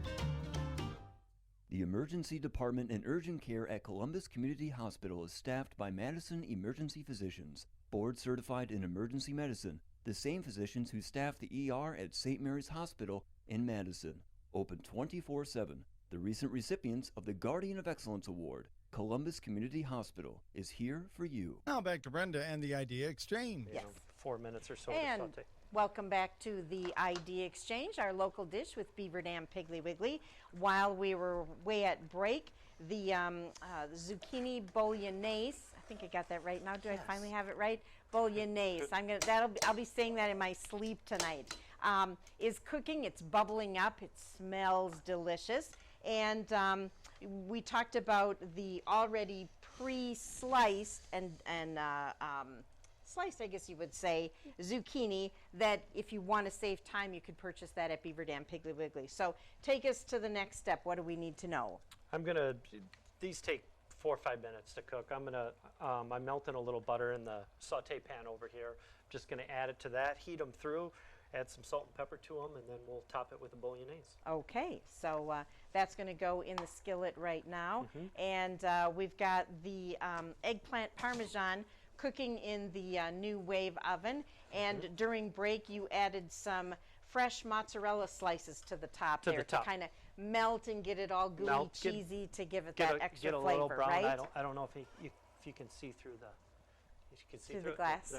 The Emergency Department and Urgent Care at Columbus Community Hospital is staffed by Madison Emergency Physicians, board certified in emergency medicine, the same physicians who staff the ER at St. Mary's Hospital in Madison. Open 24/7. The recent recipients of the Guardian of Excellence Award, Columbus Community Hospital, is here for you.
Now back to Brenda and the Idea Exchange.
Yes.
4 minutes or so
And
to saute.
welcome back to the ID Exchange, our local dish with Beaver Dam Piggly Wiggly. While we were way at break, the zucchini bolognese, I think I got that right now. Do I finally have it right? Bolognese. I'll be saying that in my sleep tonight. Is cooking. It's bubbling up. It smells delicious. And we talked about the already pre-sliced and sliced, I guess you would say, zucchini, that if you want to save time, you could purchase that at Beaver Dam Piggly Wiggly. So take us to the next step. What do we need to know?
These take 4 or 5 minutes to cook. I'm melting a little butter in the saute pan over here. Just gonna add it to that, heat them through, add some salt and pepper to them, and then we'll top it with the bolognese.
Okay, so that's gonna go in the skillet right now. And we've got the eggplant parmesan cooking in the new wave oven, and during break you added some fresh mozzarella slices to the top to kind of melt and get it all gooey, cheesy to give it that extra flavor,
little brown.
right?
I don't know if you can see through the
through the glass.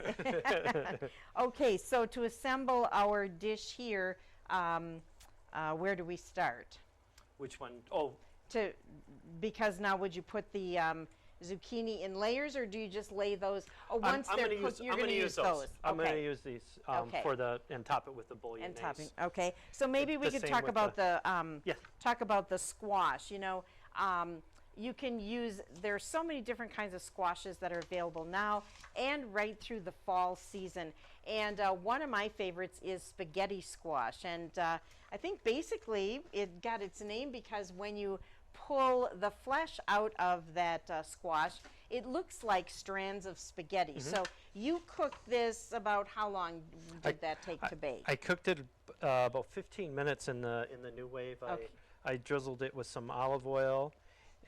Okay, so to assemble our dish here, where do we start?
Which one? Oh,
because now would you put the zucchini in layers, or do you just lay those? Oh, once they're cooked, you're going to use those.
I'm going to use these and top it with the bolognese.
And topping. Okay, so maybe we could talk about the talk about the squash. you can use, there's so many different kinds of squashes that are available now and right through the fall season. And one of my favorites is spaghetti squash. And I think basically it got its name because when you pull the flesh out of that squash, it looks like strands of spaghetti. So you cooked this about how long did that take to bake?
I cooked it about 15 minutes in the New Wave. I drizzled it with some olive oil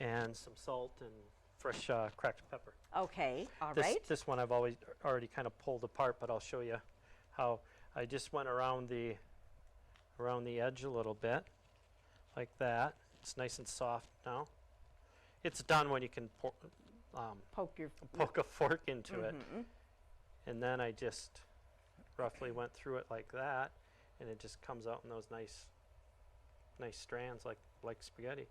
and some salt and fresh cracked pepper.
Okay, all right.
This one I've already kind of pulled apart, but I'll show you how I just went around the edge a little bit, like that. It's nice and soft now. It's done when you can poke a fork into it. And then I just roughly went through it like that, and it just comes out in those nice strands like spaghetti.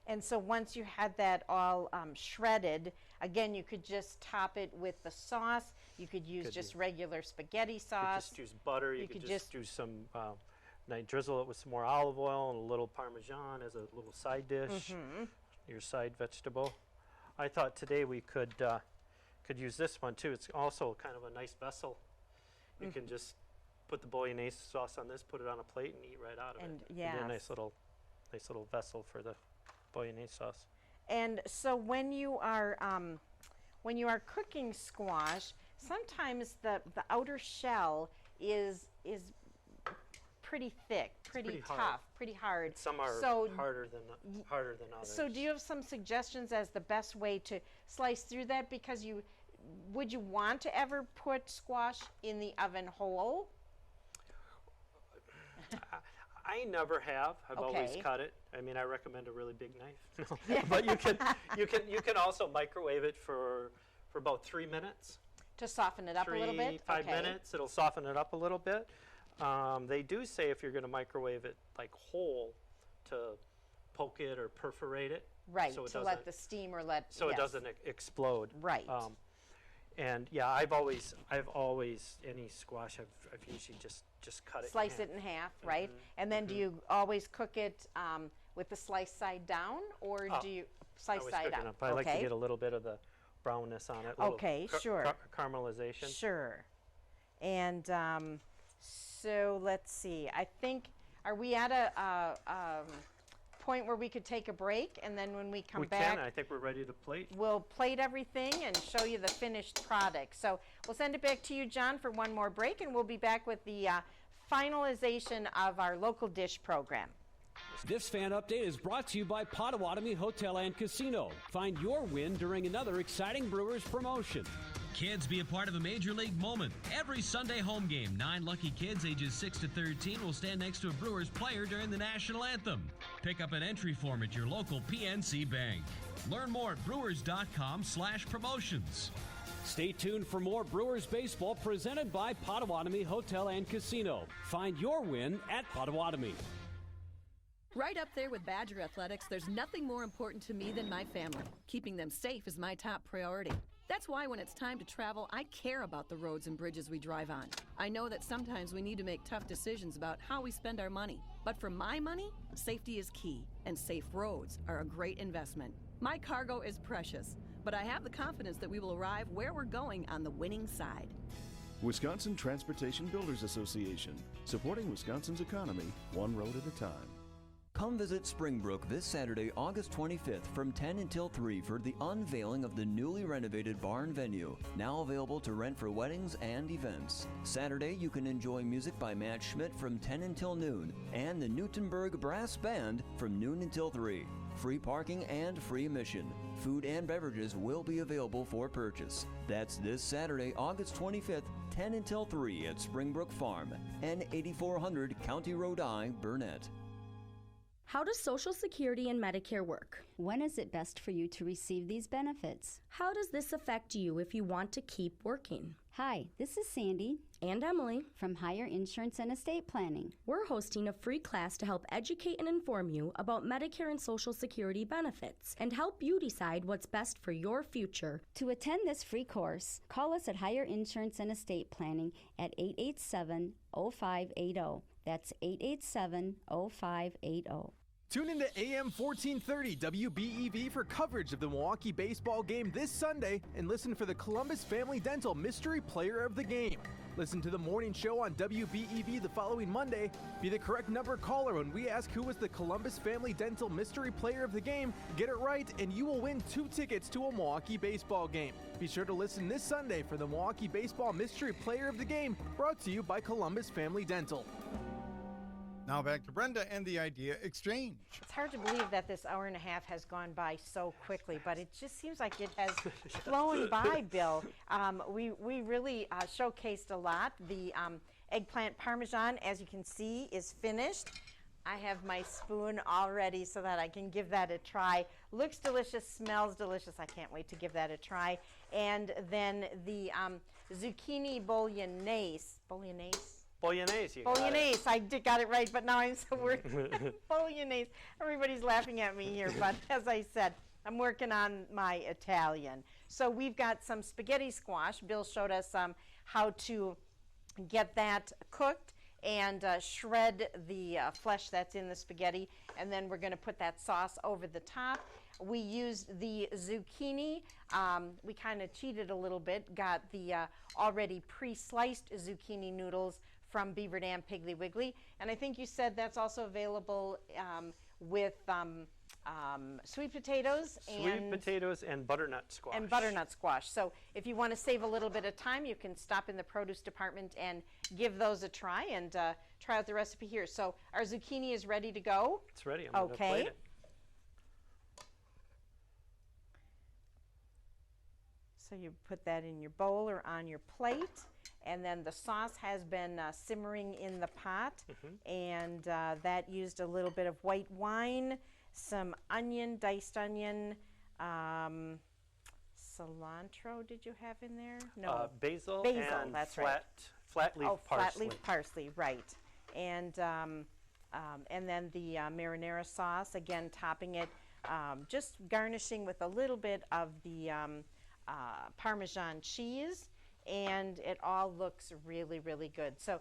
And so once you had that all shredded, again, you could just top it with the sauce. You could use just regular spaghetti sauce.
You could just use butter. You could just do some, drizzle it with some more olive oil and a little Parmesan as a little side dish, your side vegetable. I thought today we could use this one too. It's also kind of a nice vessel. You can just put the bolognese sauce on this, put it on a plate, and eat right out of it.
Yeah,
a nice little vessel for the bolognese sauce.
And so when you are cooking squash, sometimes the outer shell is pretty thick, pretty tough, pretty hard.
Some are harder than others.
So do you have some suggestions as the best way to slice through that? Because would you want to ever put squash in the oven whole?
I never have. I've always cut it. I mean, I recommend a really big knife. But you can also microwave it for about 3 minutes.
To soften it up a little bit?
5 minutes. It'll soften it up a little bit. They do say if you're going to microwave it like whole, to poke it or perforate it.
Right, so to let the steam or let...
So it doesn't explode.
Right.
And yeah, I've always any squash I've usually just cut it.
Slice it in half, right? And then do you always cook it with the sliced side down, or do you slice side up?
I like to get a little bit of the brownness on it.
Okay, sure.
Caramelization.
Sure. And so let's see. I think, are we at a point where we could take a break, and then when we come back,
I think we're ready to plate.
We'll plate everything and show you the finished product. So we'll send it back to you, John, for one more break, and we'll be back with the finalization of our local dish program.
This fan update is brought to you by Potawatomi Hotel and Casino. Find your win during another exciting Brewers promotion.
Kids, be a part of a Major League moment. Every Sunday home game, 9 lucky kids ages 6 to 13 will stand next to a Brewers player during the national anthem. Pick up an entry form at your local PNC Bank. Learn more at brewers.com/promotions.
Stay tuned for more Brewers baseball presented by Potawatomi Hotel and Casino. Find your win at Potawatomi.
Right up there with Badger Athletics, there's nothing more important to me than my family. Keeping them safe is my top priority. That's why when it's time to travel, I care about the roads and bridges we drive on. I know that sometimes we need to make tough decisions about how we spend our money. But for my money, safety is key, and safe roads are a great investment. My cargo is precious, but I have the confidence that we will arrive where we're going on the winning side.
Wisconsin Transportation Builders Association, supporting Wisconsin's economy one road at a time.
Come visit Springbrook this Saturday, August 25th from 10 until 3 for the unveiling of the newly renovated barn venue, now available to rent for weddings and events. Saturday, you can enjoy music by Matt Schmidt from 10 until noon and the Newtonburg Brass Band from noon until 3. Free parking and free admission. Food and beverages will be available for purchase. That's this Saturday, August 25th, 10 until 3 at Springbrook Farm, N8400 County Road I, Burnett.
How does Social Security and Medicare work? When is it best for you to receive these benefits? How does this affect you if you want to keep working?
Hi, this is Sandy
and Emily
from Higher Insurance and Estate Planning.
We're hosting a free class to help educate and inform you about Medicare and Social Security benefits and help you decide what's best for your future.
To attend this free course, call us at Higher Insurance and Estate Planning at 887-0580. That's 887-0580.
Tune into AM 1430 WBEV for coverage of the Milwaukee baseball game this Sunday and listen for the Columbus Family Dental Mystery Player of the Game. Listen to the morning show on WBEV the following Monday. Be the correct number caller when we ask who was the Columbus Family Dental Mystery Player of the Game. Get it right and you will win 2 tickets to a Milwaukee baseball game. Be sure to listen this Sunday for the Milwaukee Baseball Mystery Player of the Game, brought to you by Columbus Family Dental.
Now back to Brenda and the Idea Exchange.
It's hard to believe that this hour and a half has gone by so quickly, but it just seems like it has flown by, Bill. We really showcased a lot. The eggplant parmesan, as you can see, is finished. I have my spoon all ready so that I can give that a try. Looks delicious, smells delicious. I can't wait to give that a try. And then the zucchini bolognese.
Bolognese.
Bolognese. I got it right, but now I'm so worried. Bolognese. Everybody's laughing at me here, but as I said, I'm working on my Italian. So we've got some spaghetti squash. Bill showed us how to get that cooked and shred the flesh that's in the spaghetti, and then we're going to put that sauce over the top. We used the zucchini. We kind of cheated a little bit, got the already pre-sliced zucchini noodles from Beaver Dam Piggly Wiggly, and I think you said that's also available with sweet potatoes
and butternut squash.
So if you want to save a little bit of time, you can stop in the produce department and give those a try and try out the recipe here. So our zucchini is ready to go.
It's ready. I'm going to plate it.
So you put that in your bowl or on your plate, and then the sauce has been simmering in the pot, and that used a little bit of white wine, some onion, diced onion, cilantro. Did you have in there? No,
basil and
that's
flat leaf parsley.
Flat leaf parsley, right? And then the marinara sauce, again topping it, just garnishing with a little bit of the Parmesan cheese, and it all looks really, really good. So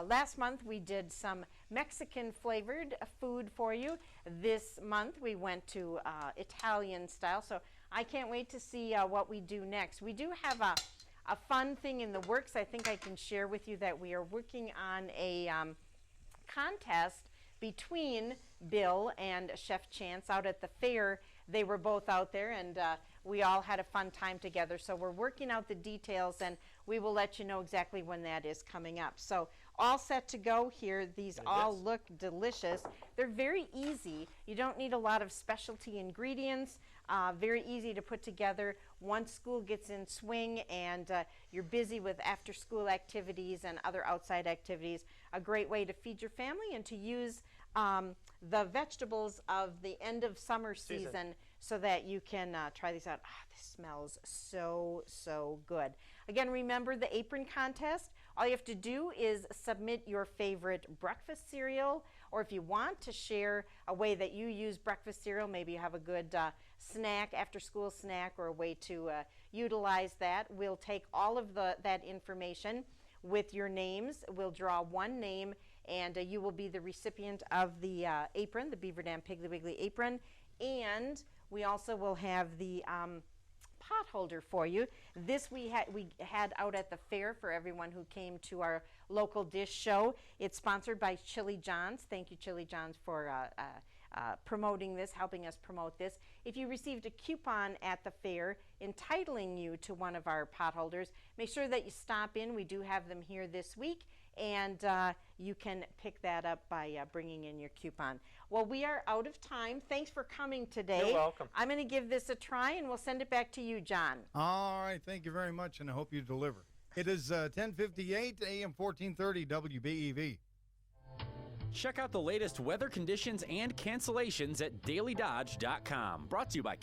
last month we did some Mexican flavored food for you. This month we went to Italian style, so I can't wait to see what we do next. We do have a fun thing in the works. I think I can share with you that we are working on a contest between Bill and Chef Chance out at the fair. They were both out there, and we all had a fun time together. So we're working out the details, and we will let you know exactly when that is coming up. So all set to go here. These all look delicious. They're very easy. You don't need a lot of specialty ingredients. Very easy to put together once school gets in swing and you're busy with after-school activities and other outside activities. A great way to feed your family and to use the vegetables of the end of summer season so that you can try these out. This smells so, so good. Again, remember the apron contest. All you have to do is submit your favorite breakfast cereal, or if you want to share a way that you use breakfast cereal, maybe you have a good snack, after-school snack, or a way to utilize that. We'll take all of that information with your names. We'll draw one name, and you will be the recipient of the apron, the Beaver Dam Piggly Wiggly apron, and we also will have the pot holder for you. This we had out at the fair for everyone who came to our local dish show. It's sponsored by Chili John's. Thank you, Chili John's, for promoting this, helping us promote this. If you received a coupon at the fair entitling you to one of our pot holders, make sure that you stop in. We do have them here this week, and you can pick that up by bringing in your coupon. Well, we are out of time. Thanks for coming today.
You're welcome.
I'm going to give this a try, and we'll send it back to you, John.
All right. Thank you very much, and I hope you deliver. It is 10:58 AM 1430 WBEV.
Check out the latest weather conditions and cancellations at dailydodge.com. Brought to you by